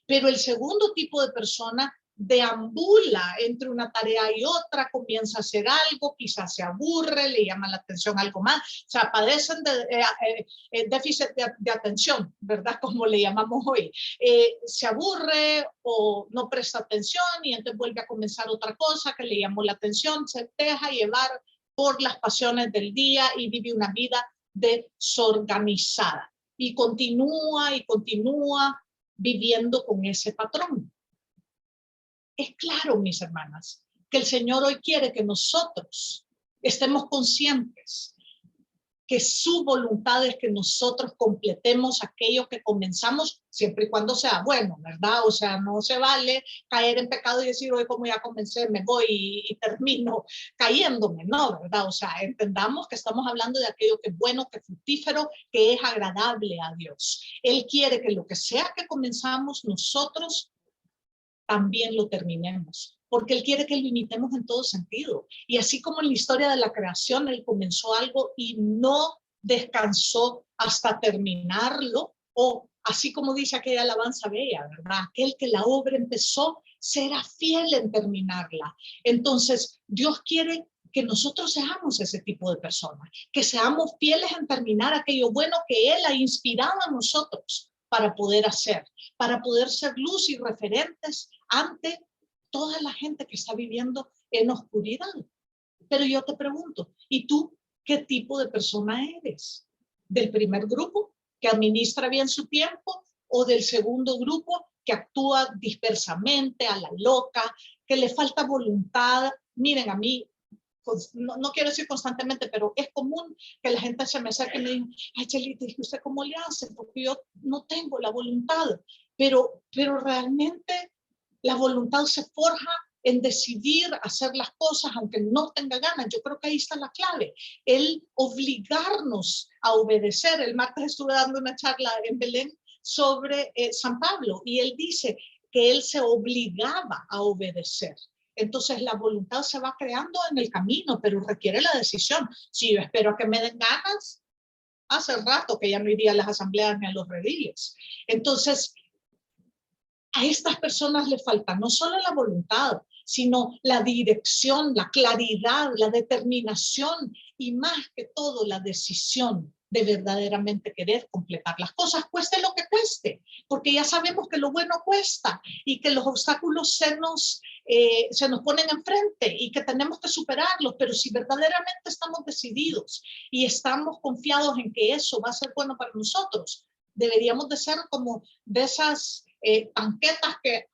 Pero el segundo tipo de persona deambula entre una tarea y otra, comienza a hacer algo, quizás se aburre, le llama la atención algo más, o sea, padecen de déficit de atención, ¿verdad? Como le llamamos hoy. Se aburre o no presta atención y entonces vuelve a comenzar otra cosa que le llamó la atención, se deja llevar por las pasiones del día y vive una vida desorganizada. Y continúa viviendo con ese patrón. Es claro, mis hermanas, que el Señor hoy quiere que nosotros estemos conscientes que su voluntad es que nosotros completemos aquello que comenzamos, siempre y cuando sea bueno, ¿verdad? O sea, no se vale caer en pecado y decir, hoy como ya comencé, me voy y termino cayéndome, ¿no? ¿Verdad? O sea, entendamos que estamos hablando de aquello que es bueno, que es fructífero, que es agradable a Dios. Él quiere que lo que sea que comenzamos nosotros también lo terminemos, porque Él quiere que lo imitemos en todo sentido. Y así como en la historia de la creación, Él comenzó algo y no descansó hasta terminarlo, o así como dice aquella alabanza bella, ¿verdad? Aquel que la obra empezó será fiel en terminarla. Entonces, Dios quiere que nosotros seamos ese tipo de personas, que seamos fieles en terminar aquello bueno que Él ha inspirado a nosotros para poder hacer, para poder ser luz y referentes ante toda la gente que está viviendo en oscuridad. Pero yo te pregunto, ¿y tú qué tipo de persona eres? ¿Del primer grupo, que administra bien su tiempo, o del segundo grupo, que actúa dispersamente, a la loca, que le falta voluntad? Miren, a mí, no quiero decir constantemente, pero es común que la gente se me acerque y me diga, ay, Chelita, ¿y usted cómo le hace? Porque yo no tengo la voluntad. Pero realmente la voluntad se forja en decidir hacer las cosas aunque no tenga ganas. Yo creo que ahí está la clave, el obligarnos a obedecer. El martes estuve dando una charla en Belén sobre San Pablo y él dice que él se obligaba a obedecer. Entonces la voluntad se va creando en el camino, pero requiere la decisión. Si yo espero a que me den ganas, hace rato que ya no iría a las asambleas ni a los rediles. Entonces, a estas personas le falta no solo la voluntad, sino la dirección, la claridad, la determinación y más que todo la decisión de verdaderamente querer completar las cosas, cueste lo que cueste, porque ya sabemos que lo bueno cuesta y que los obstáculos se nos ponen enfrente y que tenemos que superarlos, pero si verdaderamente estamos decididos y estamos confiados en que eso va a ser bueno para nosotros, deberíamos de ser como de esas tanquetas que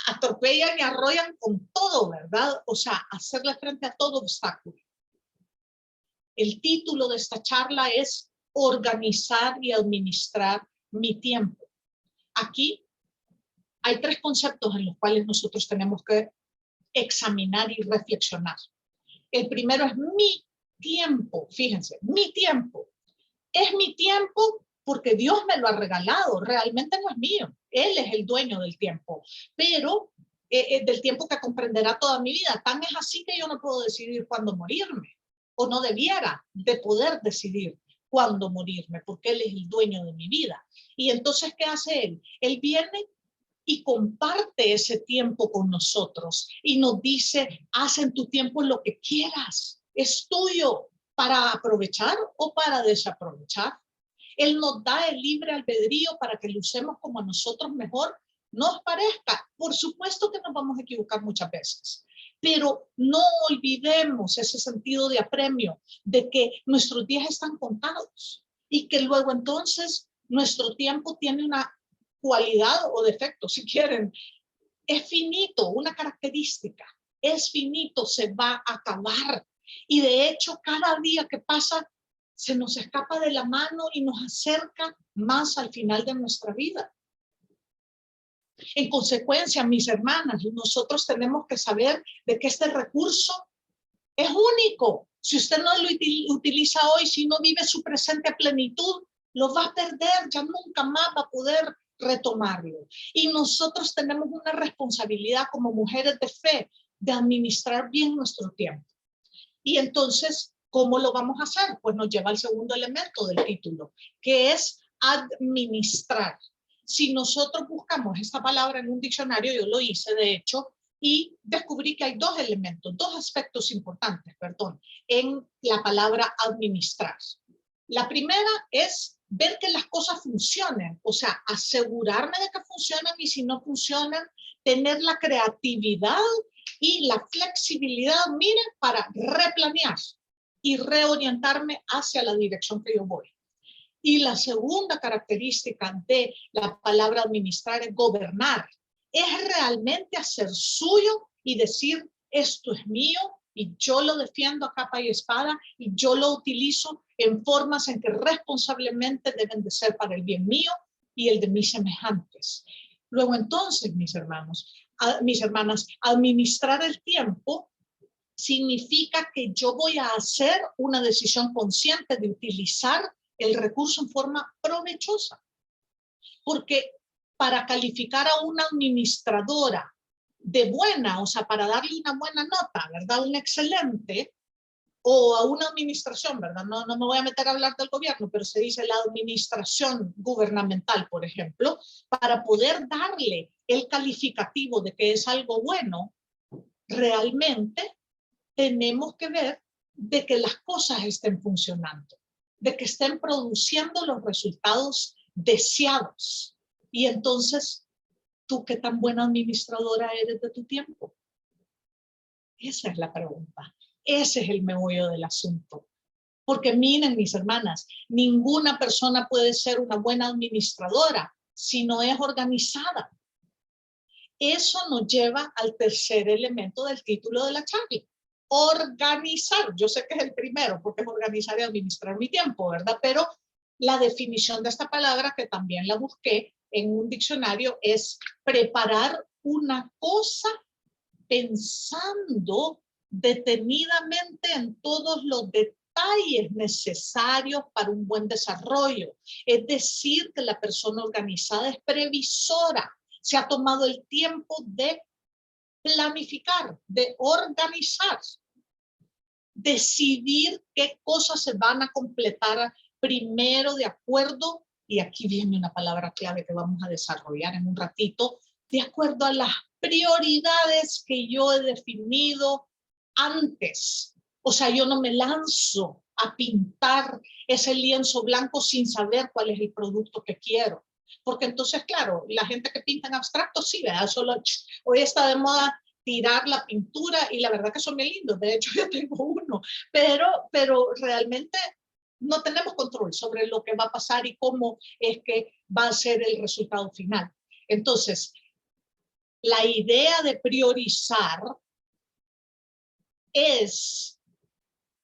atropellan y arrollan con todo, ¿verdad? O sea, hacerle frente a todo obstáculo. El título de esta charla es Organizar y administrar mi tiempo. Aquí hay 3 conceptos en los cuales nosotros tenemos que examinar y reflexionar. El primero es mi tiempo. Fíjense, mi tiempo. Es mi tiempo porque Dios me lo ha regalado. Realmente no es mío. Él es el dueño del tiempo. Pero del tiempo que comprenderá toda mi vida. Tan es así que yo no puedo decidir cuándo morirme. O no debiera de poder decidir cuándo morirme, porque Él es el dueño de mi vida. Y entonces, ¿qué hace Él? Él viene y comparte ese tiempo con nosotros y nos dice, haz en tu tiempo lo que quieras, es tuyo, para aprovechar o para desaprovechar. Él nos da el libre albedrío para que lo usemos como a nosotros mejor nos parezca. Por supuesto que nos vamos a equivocar muchas veces, pero no olvidemos ese sentido de apremio, de que nuestros días están contados y que luego entonces nuestro tiempo tiene una cualidad o defecto, si quieren. Es finito, una característica. Es finito, se va a acabar. Y de hecho, cada día que pasa se nos escapa de la mano y nos acerca más al final de nuestra vida. En consecuencia, mis hermanas, nosotros tenemos que saber de que este recurso es único. Si usted no lo utiliza hoy, si no vive su presente a plenitud, lo va a perder, ya nunca más va a poder retomarlo. Y nosotros tenemos una responsabilidad como mujeres de fe de administrar bien nuestro tiempo. Y entonces, ¿cómo lo vamos a hacer? Pues nos lleva al segundo elemento del título, que es administrar. Si nosotros buscamos esta palabra en un diccionario, yo lo hice de hecho, y descubrí que hay 2 elementos, 2 aspectos importantes, perdón, en la palabra administrar. La primera es ver que las cosas funcionen, o sea, asegurarme de que funcionan y si no funcionan, tener la creatividad y la flexibilidad, miren, para replanear y reorientarme hacia la dirección que yo voy. Y la segunda característica de la palabra administrar es gobernar. Es realmente hacer suyo y decir, esto es mío y yo lo defiendo a capa y espada y yo lo utilizo en formas en que responsablemente deben de ser para el bien mío y el de mis semejantes. Luego entonces, mis hermanos, mis hermanas, administrar el tiempo significa que yo voy a hacer una decisión consciente de utilizar el recurso en forma provechosa. Porque para calificar a una administradora de buena, o sea, para darle una buena nota, ¿verdad? Un excelente, o a una administración, ¿verdad? No me voy a meter a hablar del gobierno, pero se dice la administración gubernamental, por ejemplo, para poder darle el calificativo de que es algo bueno, realmente tenemos que ver de que las cosas estén funcionando, de que estén produciendo los resultados deseados. Y entonces, ¿tú qué tan buena administradora eres de tu tiempo? Esa es la pregunta. Ese es el meollo del asunto. Porque miren, mis hermanas, ninguna persona puede ser una buena administradora si no es organizada. Eso nos lleva al tercer elemento del título de la charla. Organizar. Yo sé que es el primero, porque es organizar y administrar mi tiempo, ¿verdad? Pero la definición de esta palabra, que también la busqué en un diccionario, es preparar una cosa pensando detenidamente en todos los detalles necesarios para un buen desarrollo. Es decir, que la persona organizada es previsora, se ha tomado el tiempo de planificar, de organizar, decidir qué cosas se van a completar primero de acuerdo, y aquí viene una palabra clave que vamos a desarrollar en un ratito, de acuerdo a las prioridades que yo he definido antes. O sea, yo no me lanzo a pintar ese lienzo blanco sin saber cuál es el producto que quiero. Porque entonces, claro, la gente que pinta en abstracto, sí, ¿verdad? Solo, hoy está de moda tirar la pintura y la verdad que son bien lindos. De hecho, yo tengo uno, pero realmente no tenemos control sobre lo que va a pasar y cómo es que va a ser el resultado final. Entonces, la idea de priorizar es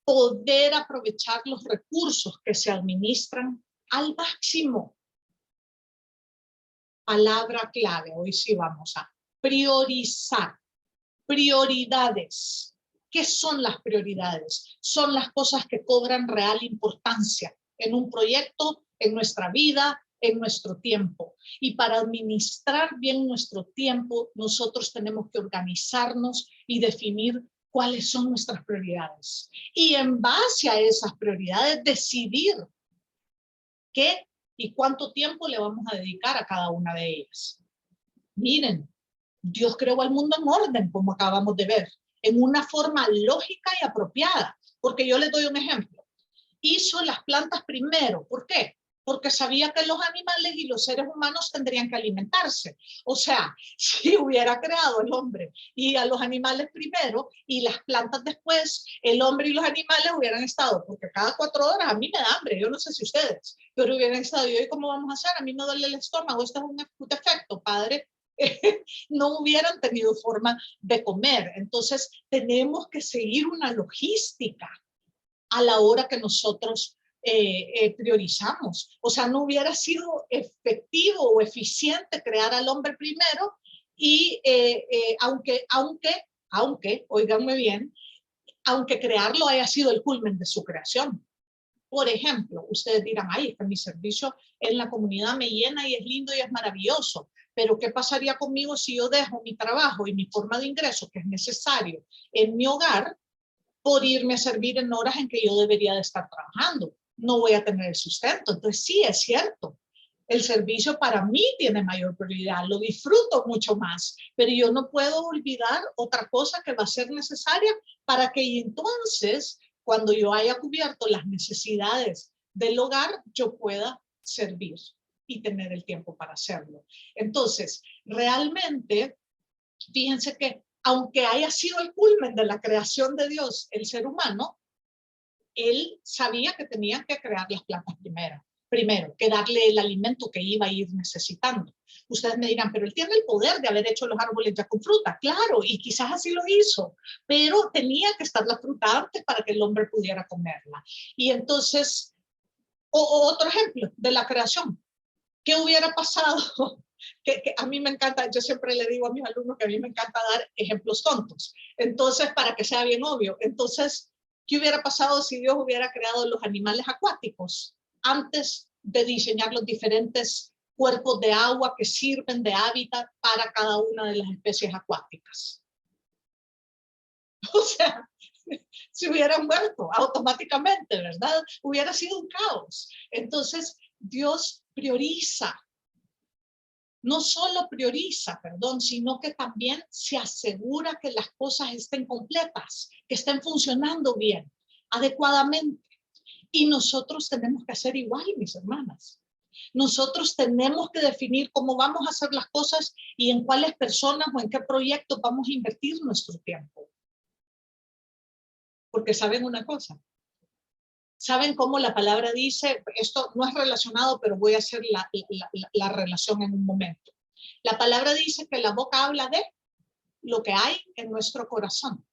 poder aprovechar los recursos que se administran al máximo. Palabra clave, hoy sí vamos a priorizar. Prioridades. ¿Qué son las prioridades? Son las cosas que cobran real importancia en un proyecto, en nuestra vida, en nuestro tiempo. Y para administrar bien nuestro tiempo, nosotros tenemos que organizarnos y definir cuáles son nuestras prioridades. Y en base a esas prioridades, decidir qué y cuánto tiempo le vamos a dedicar a cada una de ellas. Miren, Dios creó al mundo en orden, como acabamos de ver, en una forma lógica y apropiada. Porque yo les doy un ejemplo. Hizo las plantas primero. ¿Por qué? Porque sabía que los animales y los seres humanos tendrían que alimentarse. O sea, si hubiera creado el hombre y a los animales primero y las plantas después, el hombre y los animales hubieran estado, porque cada 4 horas a mí me da hambre, yo no sé si ustedes, pero hubieran estado, ¿y hoy cómo vamos a hacer? A mí me duele el estómago, esto es un defecto, padre. No hubieran tenido forma de comer. Entonces, tenemos que seguir una logística a la hora que nosotros priorizamos. O sea, no hubiera sido efectivo o eficiente crear al hombre primero y aunque, oíganme bien, aunque crearlo haya sido el culmen de su creación. Por ejemplo, ustedes dirán, ay, es que mi servicio en la comunidad me llena y es lindo y es maravilloso, pero ¿qué pasaría conmigo si yo dejo mi trabajo y mi forma de ingreso, que es necesario en mi hogar, por irme a servir en horas en que yo debería de estar trabajando? No voy a tener el sustento. Entonces sí, es cierto, el servicio para mí tiene mayor prioridad, lo disfruto mucho más, pero yo no puedo olvidar otra cosa que va a ser necesaria para que entonces, cuando yo haya cubierto las necesidades del hogar, yo pueda servir y tener el tiempo para hacerlo. Entonces, realmente, fíjense que aunque haya sido el culmen de la creación de Dios, el ser humano, él sabía que tenía que crear las plantas primero, que darle el alimento que iba a ir necesitando. Ustedes me dirán, pero él tiene el poder de haber hecho los árboles ya con fruta. Claro, y quizás así lo hizo, pero tenía que estar la fruta antes para que el hombre pudiera comerla. Y entonces, otro ejemplo de la creación. ¿Qué hubiera pasado? Que a mí me encanta, yo siempre le digo a mis alumnos que a mí me encanta dar ejemplos tontos. Entonces, para que sea bien obvio. Entonces, ¿qué hubiera pasado si Dios hubiera creado los animales acuáticos antes de diseñar los diferentes cuerpos de agua que sirven de hábitat para cada una de las especies acuáticas? O sea, se hubieran muerto automáticamente, ¿verdad? Hubiera sido un caos. Entonces, Dios prioriza. No solo prioriza, sino que también se asegura que las cosas estén completas, que estén funcionando bien, adecuadamente. Y nosotros tenemos que hacer igual, mis hermanas. Nosotros tenemos que definir cómo vamos a hacer las cosas y en cuáles personas o en qué proyectos vamos a invertir nuestro tiempo. Porque saben una cosa. ¿Saben cómo la palabra dice? Esto no es relacionado, pero voy a hacer la relación en un momento. La palabra dice que la boca habla de lo que hay en nuestro corazón.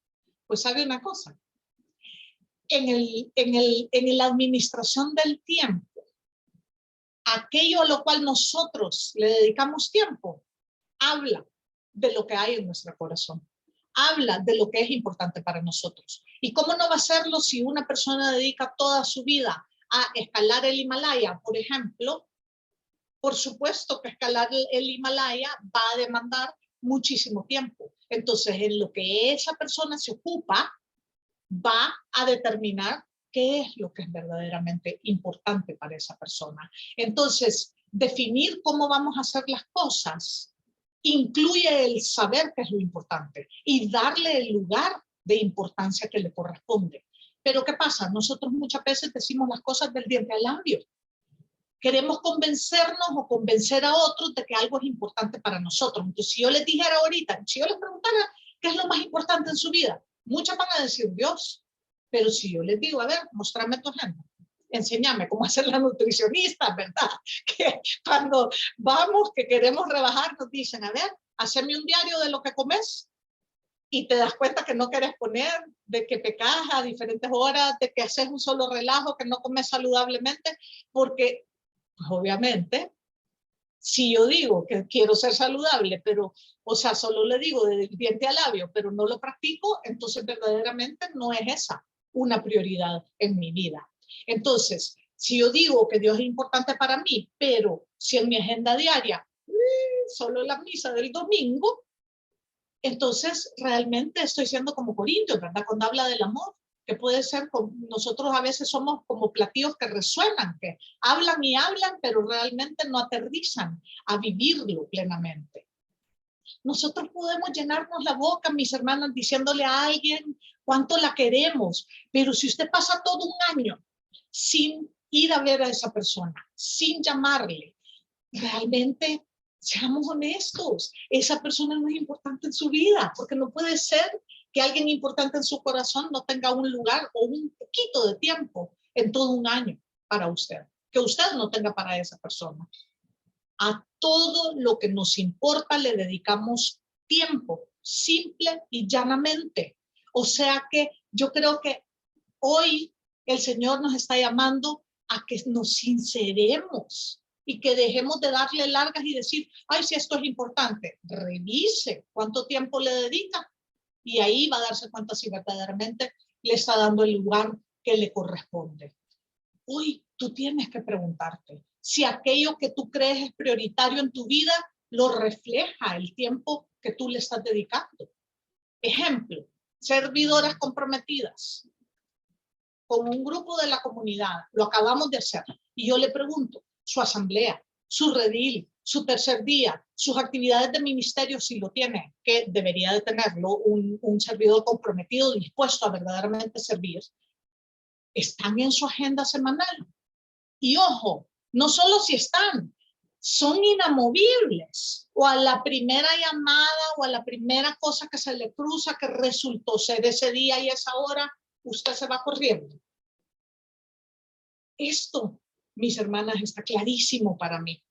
Pues sabe una cosa. En la administración del tiempo, aquello a lo cual nosotros le dedicamos tiempo, habla de lo que hay en nuestro corazón. Habla de lo que es importante para nosotros. ¿Y cómo no va a serlo si una persona dedica toda su vida a escalar el Himalaya, por ejemplo? Por supuesto que escalar el Himalaya va a demandar muchísimo tiempo. Entonces, en lo que esa persona se ocupa, va a determinar qué es lo que es verdaderamente importante para esa persona. Entonces, definir cómo vamos a hacer las cosas incluye el saber qué es lo importante y darle el lugar de importancia que le corresponde. Pero ¿qué pasa? Nosotros muchas veces decimos las cosas del diente al labio. Queremos convencernos o convencer a otros de que algo es importante para nosotros. Entonces, si yo les dijera ahorita, si yo les preguntara qué es lo más importante en su vida, muchas van a decir Dios. Pero si yo les digo, a ver, mostrame tu agenda, enséñame cómo hacer la nutricionista, ¿verdad? Que cuando vamos, que queremos rebajar, nos dicen, a ver, haceme un diario de lo que comes, y te das cuenta que no quieres poner, de que pecas a diferentes horas, de que haces un solo relajo, que no comes saludablemente, porque pues, obviamente, si yo digo que quiero ser saludable, pero, o sea, solo le digo de diente a labio, pero no lo practico, entonces verdaderamente no es esa una prioridad en mi vida. Entonces, si yo digo que Dios es importante para mí, pero si en mi agenda diaria solo la misa del domingo, entonces realmente estoy siendo como Corintios, ¿verdad? Cuando habla del amor, que puede ser, nosotros a veces somos como platillos que resuenan, que hablan y hablan, pero realmente no aterrizan a vivirlo plenamente. Nosotros podemos llenarnos la boca, mis hermanas, diciéndole a alguien cuánto la queremos, pero si usted pasa todo un año sin ir a ver a esa persona, sin llamarle, realmente, seamos honestos, esa persona no es importante en su vida, porque no puede ser que alguien importante en su corazón no tenga un lugar o un poquito de tiempo en todo un año para usted, que usted no tenga para esa persona. A todo lo que nos importa le dedicamos tiempo, simple y llanamente. O sea que yo creo que hoy el Señor nos está llamando a que nos sinceremos y que dejemos de darle largas y decir, ay, si esto es importante, revise cuánto tiempo le dedica y ahí va a darse cuenta si verdaderamente le está dando el lugar que le corresponde. Hoy tú tienes que preguntarte si aquello que tú crees es prioritario en tu vida lo refleja el tiempo que tú le estás dedicando. Ejemplo, servidoras comprometidas con un grupo de la comunidad, lo acabamos de hacer, y yo le pregunto, su asamblea, su redil, su tercer día, sus actividades de ministerio, si lo tiene, que debería de tenerlo, un servidor comprometido, dispuesto a verdaderamente servir, están en su agenda semanal. Y ojo, no solo si están, son inamovibles, o a la primera llamada o a la primera cosa que se le cruza que resultó ser ese día y esa hora, usted se va corriendo. Esto, mis hermanas, está clarísimo para mí.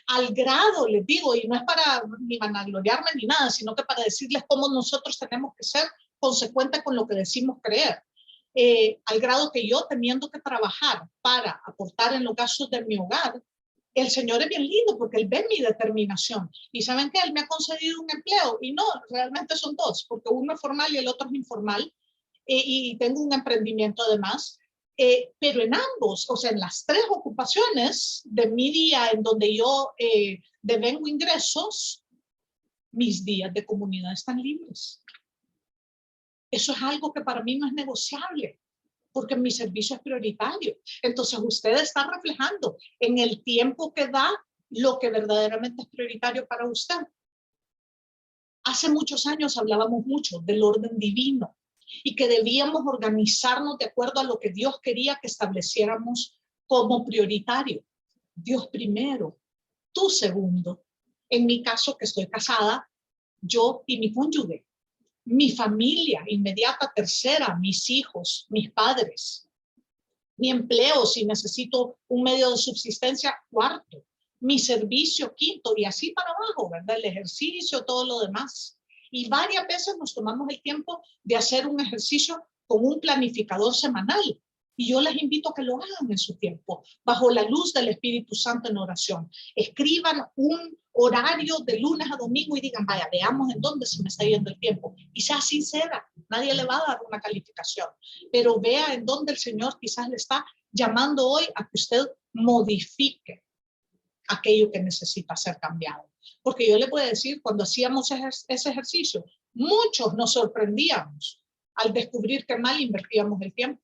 Al grado, les digo, y no es para ni vanagloriarme ni nada, sino que para decirles cómo nosotros tenemos que ser consecuentes con lo que decimos creer. Al grado que yo, teniendo que trabajar para aportar en los gastos de mi hogar, el Señor es bien lindo porque Él ve mi determinación. Y ¿saben qué? Él me ha concedido un empleo. Y no, realmente son dos, porque uno es formal y el otro es informal. Y tengo un emprendimiento además. Pero en ambos, o sea, en las tres ocupaciones de mi día en donde yo devengo ingresos, mis días de comunidad están libres. Eso es algo que para mí no es negociable, porque mi servicio es prioritario. Entonces usted está reflejando en el tiempo que da lo que verdaderamente es prioritario para usted. Hace muchos años hablábamos mucho del orden divino y que debíamos organizarnos de acuerdo a lo que Dios quería que estableciéramos como prioritario. Dios primero, tú segundo. En mi caso, que estoy casada, yo y mi cónyuge. Mi familia inmediata tercera, mis hijos, mis padres. Mi empleo, si necesito un medio de subsistencia, cuarto. Mi servicio, quinto, y así para abajo, ¿verdad? El ejercicio, todo lo demás. Y varias veces nos tomamos el tiempo de hacer un ejercicio con un planificador semanal. Y yo les invito a que lo hagan en su tiempo, bajo la luz del Espíritu Santo en oración. Escriban un horario de lunes a domingo y digan, vaya, veamos en dónde se me está yendo el tiempo. Y sea sincera, nadie le va a dar una calificación, pero vea en dónde el Señor quizás le está llamando hoy a que usted modifique aquello que necesita ser cambiado. Porque yo le puedo decir, cuando hacíamos ese ejercicio, muchos nos sorprendíamos al descubrir que mal invertíamos el tiempo.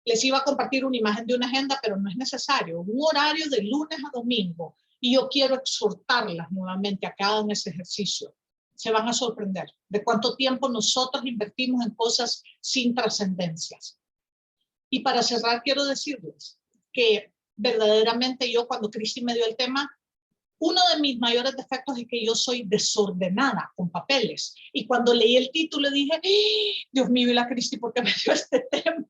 Les iba a compartir una imagen de una agenda, pero no es necesario. Un horario de lunes a domingo. Y yo quiero exhortarlas nuevamente a que hagan ese ejercicio. se van a sorprender de cuánto tiempo nosotros invertimos en cosas sin trascendencias. Y para cerrar, quiero decirles que verdaderamente yo, cuando Cristi me dio el tema, uno de mis mayores defectos es que yo soy desordenada con papeles. Y cuando leí el título dije, Dios mío, y la Cristi, ¿por qué me dio este tema?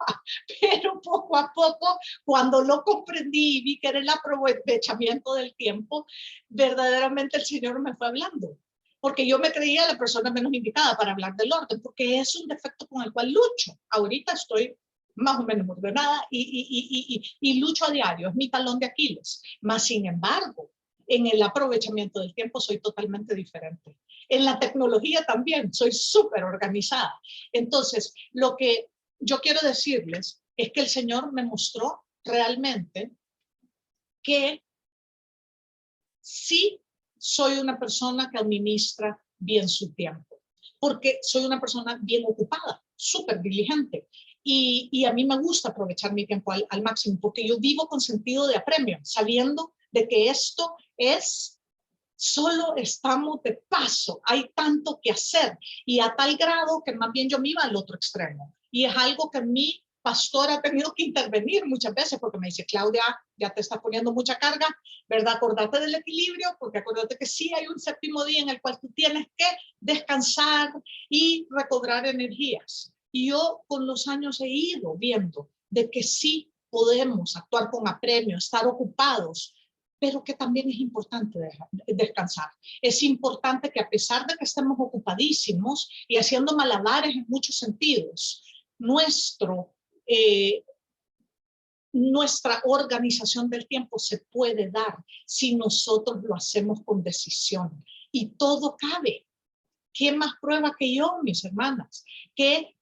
Pero poco a poco, cuando lo comprendí y vi que era el aprovechamiento del tiempo, verdaderamente el Señor me fue hablando. Porque yo me creía la persona menos indicada para hablar del orden, porque es un defecto con el cual lucho. Ahorita estoy más o menos ordenada y lucho a diario, es mi talón de Aquiles. Mas, sin embargo, en el aprovechamiento del tiempo soy totalmente diferente. En la tecnología también soy súper organizada. Entonces, lo que yo quiero decirles es que el Señor me mostró realmente que sí soy una persona que administra bien su tiempo, porque soy una persona bien ocupada, súper diligente. Y a mí me gusta aprovechar mi tiempo al máximo, porque yo vivo con sentido de apremio, sabiendo de que esto es, solo estamos de paso, hay tanto que hacer, y a tal grado que más bien yo me iba al otro extremo. Y es algo que mi pastor ha tenido que intervenir muchas veces, porque me dice, Claudia, ya te estás poniendo mucha carga, ¿verdad? Acordate del equilibrio, porque acuérdate que sí hay un séptimo día en el cual tú tienes que descansar y recobrar energías. Y yo con los años he ido viendo de que sí podemos actuar con apremio, estar ocupados, pero que también es importante descansar. Es importante que a pesar de que estemos ocupadísimos y haciendo malabares en muchos sentidos, nuestra organización del tiempo se puede dar si nosotros lo hacemos con decisión. Y todo cabe. ¿Qué más prueba que yo, mis hermanas? Que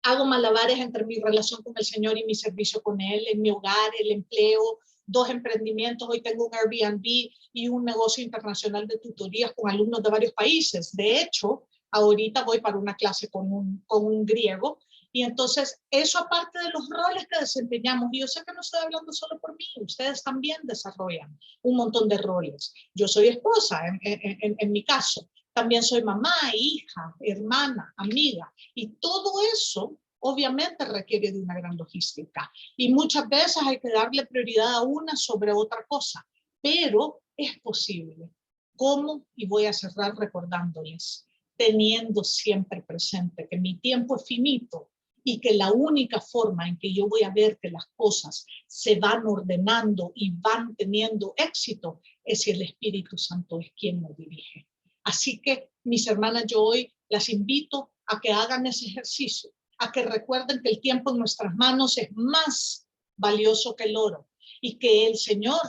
hago malabares entre mi relación con el Señor y mi servicio con Él, en mi hogar, el empleo, 2 emprendimientos. Hoy tengo un Airbnb y un negocio internacional de tutorías con alumnos de varios países. De hecho, ahorita voy para una clase con un griego. Y entonces, eso aparte de los roles que desempeñamos, y yo sé que no estoy hablando solo por mí, ustedes también desarrollan un montón de roles. Yo soy esposa, en mi caso. También soy mamá, hija, hermana, amiga. Y todo eso obviamente requiere de una gran logística. Y muchas veces hay que darle prioridad a una sobre otra cosa. Pero es posible. ¿Cómo? Y voy a cerrar recordándoles, teniendo siempre presente que mi tiempo es finito y que la única forma en que yo voy a ver que las cosas se van ordenando y van teniendo éxito es si el Espíritu Santo es quien me dirige. Así que, mis hermanas, yo hoy las invito a que hagan ese ejercicio, a que recuerden que el tiempo en nuestras manos es más valioso que el oro y que el Señor,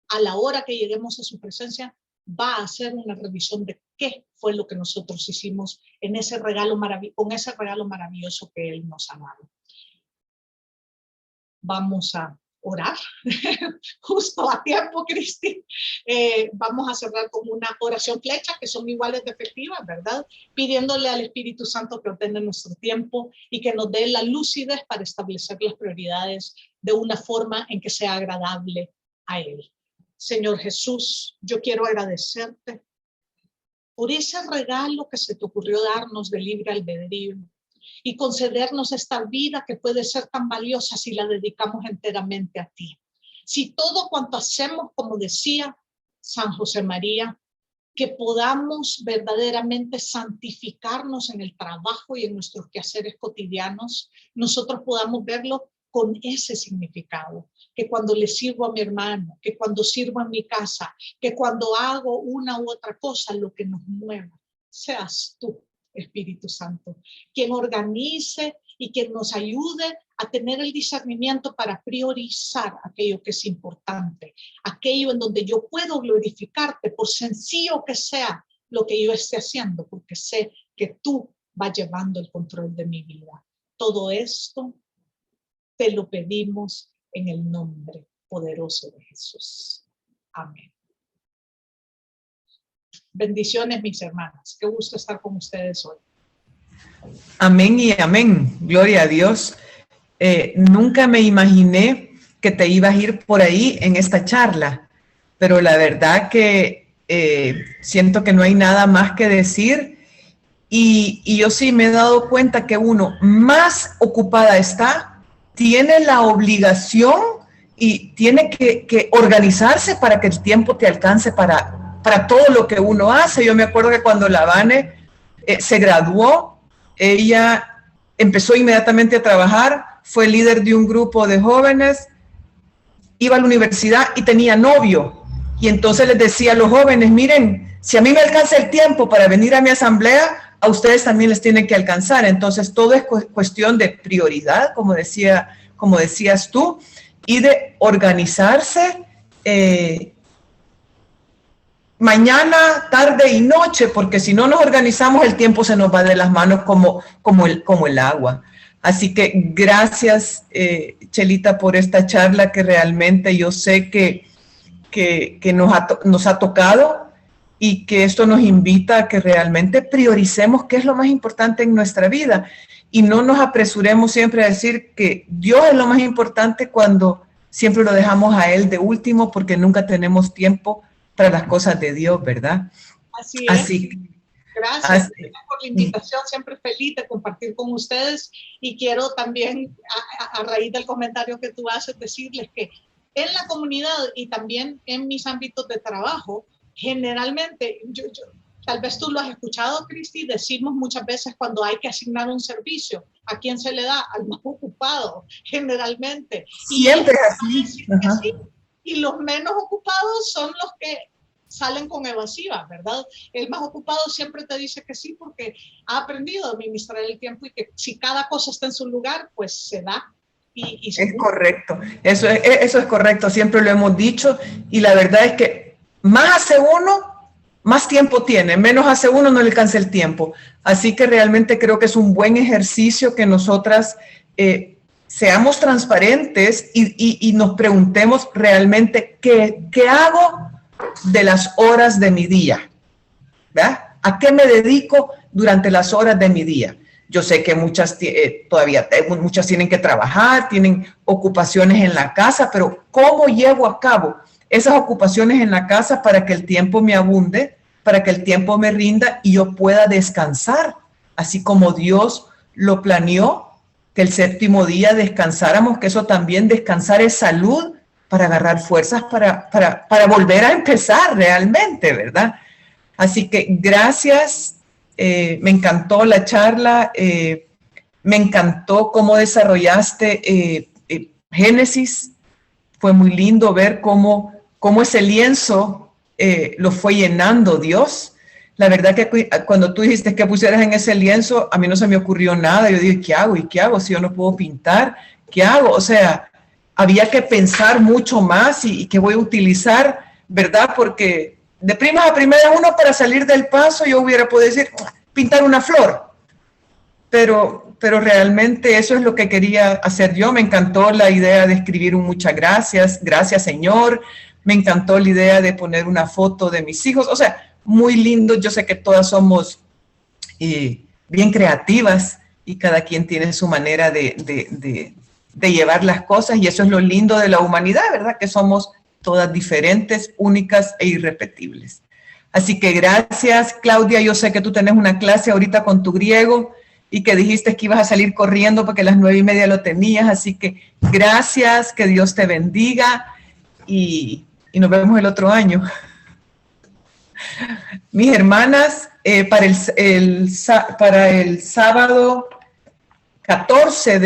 a la hora que lleguemos a su presencia, va a hacer una revisión de qué fue lo que nosotros hicimos en ese regalo con ese regalo maravilloso que Él nos ha dado. Vamos a orar, justo a tiempo, Cristi. Vamos a cerrar con una oración flecha, que son iguales de efectivas, ¿verdad? Pidiéndole al Espíritu Santo que ordene nuestro tiempo y que nos dé la lucidez para establecer las prioridades de una forma en que sea agradable a Él. Señor Jesús, yo quiero agradecerte por ese regalo que se te ocurrió darnos de libre albedrío y concedernos esta vida que puede ser tan valiosa si la dedicamos enteramente a ti. Si todo cuanto hacemos, como decía San José María, que podamos verdaderamente santificarnos en el trabajo y en nuestros quehaceres cotidianos, nosotros podamos verlo con ese significado, que cuando le sirvo a mi hermano, que cuando sirvo en mi casa, que cuando hago una u otra cosa, lo que nos mueva seas tú, Espíritu Santo, quien organice y quien nos ayude a tener el discernimiento para priorizar aquello que es importante, aquello en donde yo puedo glorificarte, por sencillo que sea lo que yo esté haciendo, porque sé que tú vas llevando el control de mi vida. Todo esto te lo pedimos en el nombre poderoso de Jesús. Amén. Bendiciones, mis hermanas. Qué gusto estar con ustedes hoy. Amén y amén. Gloria a Dios. Nunca me imaginé que te ibas a ir por ahí en esta charla, pero la verdad que siento que no hay nada más que decir. Y yo sí me he dado cuenta que uno más ocupada está, tiene la obligación y tiene que organizarse para que el tiempo te alcance para todo lo que uno hace. Yo me acuerdo que cuando la Vane se graduó, ella empezó inmediatamente a trabajar, fue líder de un grupo de jóvenes, iba a la universidad y tenía novio. Y entonces les decía a los jóvenes, miren, si a mí me alcanza el tiempo para venir a mi asamblea, a ustedes también les tienen que alcanzar. Entonces todo es cuestión de prioridad, como decías tú, y de organizarse mañana, tarde y noche, porque si no nos organizamos el tiempo se nos va de las manos como el agua. Así que gracias, Chelita, por esta charla que realmente yo sé que nos ha tocado y que esto nos invita a que realmente prioricemos qué es lo más importante en nuestra vida y no nos apresuremos siempre a decir que Dios es lo más importante cuando siempre lo dejamos a Él de último porque nunca tenemos tiempo para las cosas de Dios, ¿verdad? Así es. Gracias por la invitación, siempre feliz de compartir con ustedes y quiero también, a raíz del comentario que tú haces, decirles que en la comunidad y también en mis ámbitos de trabajo, generalmente, tal vez tú lo has escuchado, Cristi, decimos muchas veces cuando hay que asignar un servicio, ¿a quién se le da? Al más ocupado, generalmente. Siempre así. Sí. Y los menos ocupados son los que salen con evasiva, ¿verdad? El más ocupado siempre te dice que sí porque ha aprendido a administrar el tiempo y que si cada cosa está en su lugar, pues se da. Es correcto, eso es correcto, siempre lo hemos dicho y la verdad es que más hace uno, más tiempo tiene, menos hace uno, no le alcanza el tiempo. Así que realmente creo que es un buen ejercicio que nosotras seamos transparentes y nos preguntemos realmente qué hago de las horas de mi día, ¿verdad? ¿A qué me dedico durante las horas de mi día? Yo sé que muchas tienen que trabajar, tienen ocupaciones en la casa, pero ¿cómo llevo a cabo esas ocupaciones en la casa para que el tiempo me abunde, para que el tiempo me rinda y yo pueda descansar? Así como Dios lo planeó, que el séptimo día descansáramos, que eso también descansar es salud para agarrar fuerzas para volver a empezar realmente, ¿verdad? Así que gracias. Me encantó la charla, me encantó cómo desarrollaste Génesis, fue muy lindo ver cómo ese lienzo lo fue llenando Dios. La verdad que cuando tú dijiste que pusieras en ese lienzo, a mí no se me ocurrió nada. Yo dije, ¿qué hago? ¿Y qué hago? Si yo no puedo pintar, ¿qué hago? O sea, había que pensar mucho más y qué voy a utilizar, ¿verdad? Porque de primas a primeras uno para salir del paso yo hubiera podido decir, pintar una flor. Pero realmente eso es lo que quería hacer yo. Me encantó la idea de escribir un muchas gracias, gracias Señor. Me encantó la idea de poner una foto de mis hijos. O sea, muy lindo. Yo sé que todas somos bien creativas y cada quien tiene su manera de llevar las cosas y eso es lo lindo de la humanidad, ¿verdad? Que somos todas diferentes, únicas e irrepetibles. Así que gracias, Claudia. Yo sé que tú tenés una clase ahorita con tu griego y que dijiste que ibas a salir corriendo porque a las 9:30 lo tenías. Así que gracias, que Dios te bendiga y nos vemos el otro año. Mis hermanas, para el sábado 14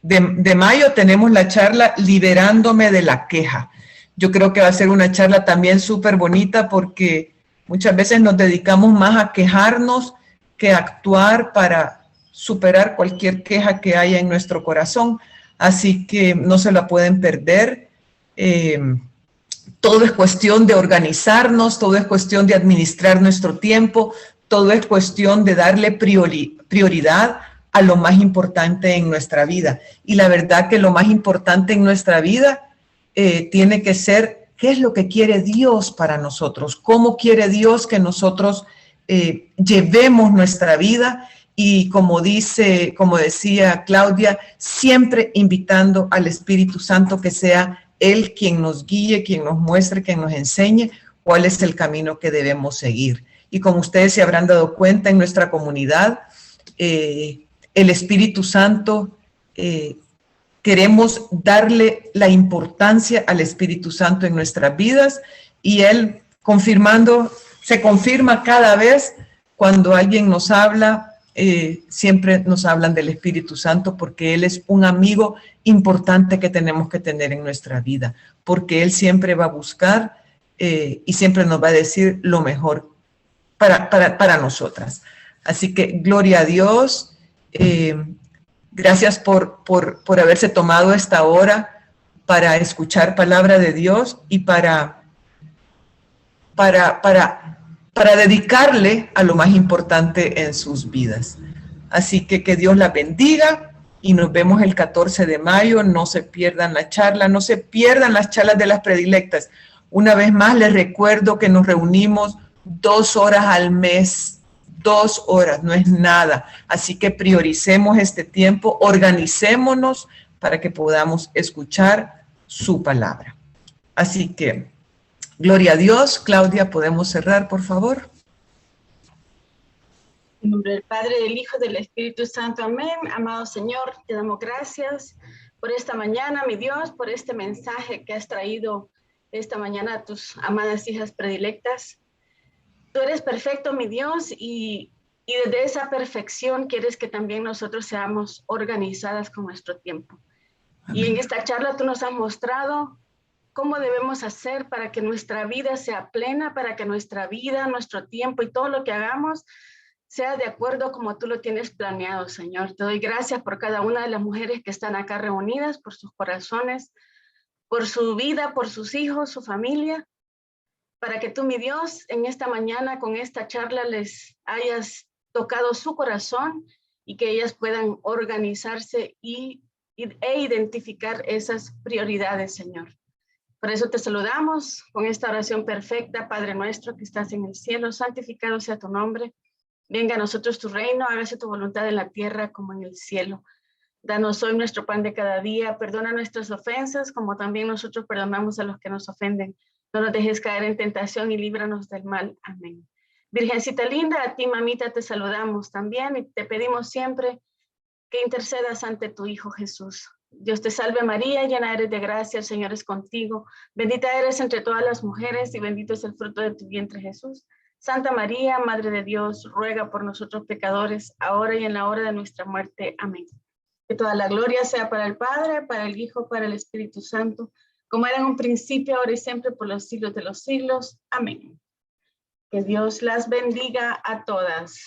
de mayo tenemos la charla Liberándome de la queja. Yo creo que va a ser una charla también súper bonita porque muchas veces nos dedicamos más a quejarnos que a actuar para superar cualquier queja que haya en nuestro corazón. Así que no se la pueden perder. Todo es cuestión de organizarnos, todo es cuestión de administrar nuestro tiempo, todo es cuestión de darle prioridad a lo más importante en nuestra vida. Y la verdad que lo más importante en nuestra vida tiene que ser qué es lo que quiere Dios para nosotros, cómo quiere Dios que nosotros llevemos nuestra vida y como decía Claudia, siempre invitando al Espíritu Santo que sea Él quien nos guíe, quien nos muestre, quien nos enseñe cuál es el camino que debemos seguir. Y como ustedes se habrán dado cuenta en nuestra comunidad, el Espíritu Santo, queremos darle la importancia al Espíritu Santo en nuestras vidas, y Él se confirma cada vez cuando alguien nos habla, siempre nos hablan del Espíritu Santo, porque Él es un amigo importante que tenemos que tener en nuestra vida, porque Él siempre va a buscar y siempre nos va a decir lo mejor para nosotras. Así que gloria a Dios. Gracias por haberse tomado esta hora para escuchar palabra de Dios y para dedicarle a lo más importante en sus vidas. Así que Dios la bendiga y nos vemos el 14 de mayo. No se pierdan la charla, no se pierdan las charlas de las predilectas. Una vez más les recuerdo que nos reunimos 2 horas al mes, 2 horas, no es nada. Así que prioricemos este tiempo, organicémonos para que podamos escuchar su palabra. Así que, gloria a Dios. Claudia, ¿podemos cerrar, por favor? En nombre del Padre, del Hijo, del Espíritu Santo. Amén. Amado Señor, te damos gracias por esta mañana, mi Dios, por este mensaje que has traído esta mañana a tus amadas hijas predilectas. Tú eres perfecto, mi Dios, y desde esa perfección quieres que también nosotros seamos organizadas con nuestro tiempo. Amén. Y en esta charla tú nos has mostrado cómo debemos hacer para que nuestra vida sea plena, para que nuestra vida, nuestro tiempo y todo lo que hagamos sea de acuerdo como tú lo tienes planeado, Señor. Te doy gracias por cada una de las mujeres que están acá reunidas, por sus corazones, por su vida, por sus hijos, su familia, para que tú, mi Dios, en esta mañana con esta charla les hayas tocado su corazón y que ellas puedan organizarse e identificar esas prioridades, Señor. Por eso te saludamos con esta oración perfecta. Padre nuestro que estás en el cielo, santificado sea tu nombre. Venga a nosotros tu reino, hágase tu voluntad en la tierra como en el cielo. Danos hoy nuestro pan de cada día, perdona nuestras ofensas, como también nosotros perdonamos a los que nos ofenden. No nos dejes caer en tentación y líbranos del mal. Amén. Virgencita linda, a ti, mamita, te saludamos también y te pedimos siempre que intercedas ante tu Hijo Jesús. Dios te salve María, llena eres de gracia, el Señor es contigo. Bendita eres entre todas las mujeres y bendito es el fruto de tu vientre, Jesús. Santa María, Madre de Dios, ruega por nosotros pecadores, ahora y en la hora de nuestra muerte. Amén. Que toda la gloria sea para el Padre, para el Hijo, para el Espíritu Santo, como era en un principio, ahora y siempre, por los siglos de los siglos. Amén. Que Dios las bendiga a todas.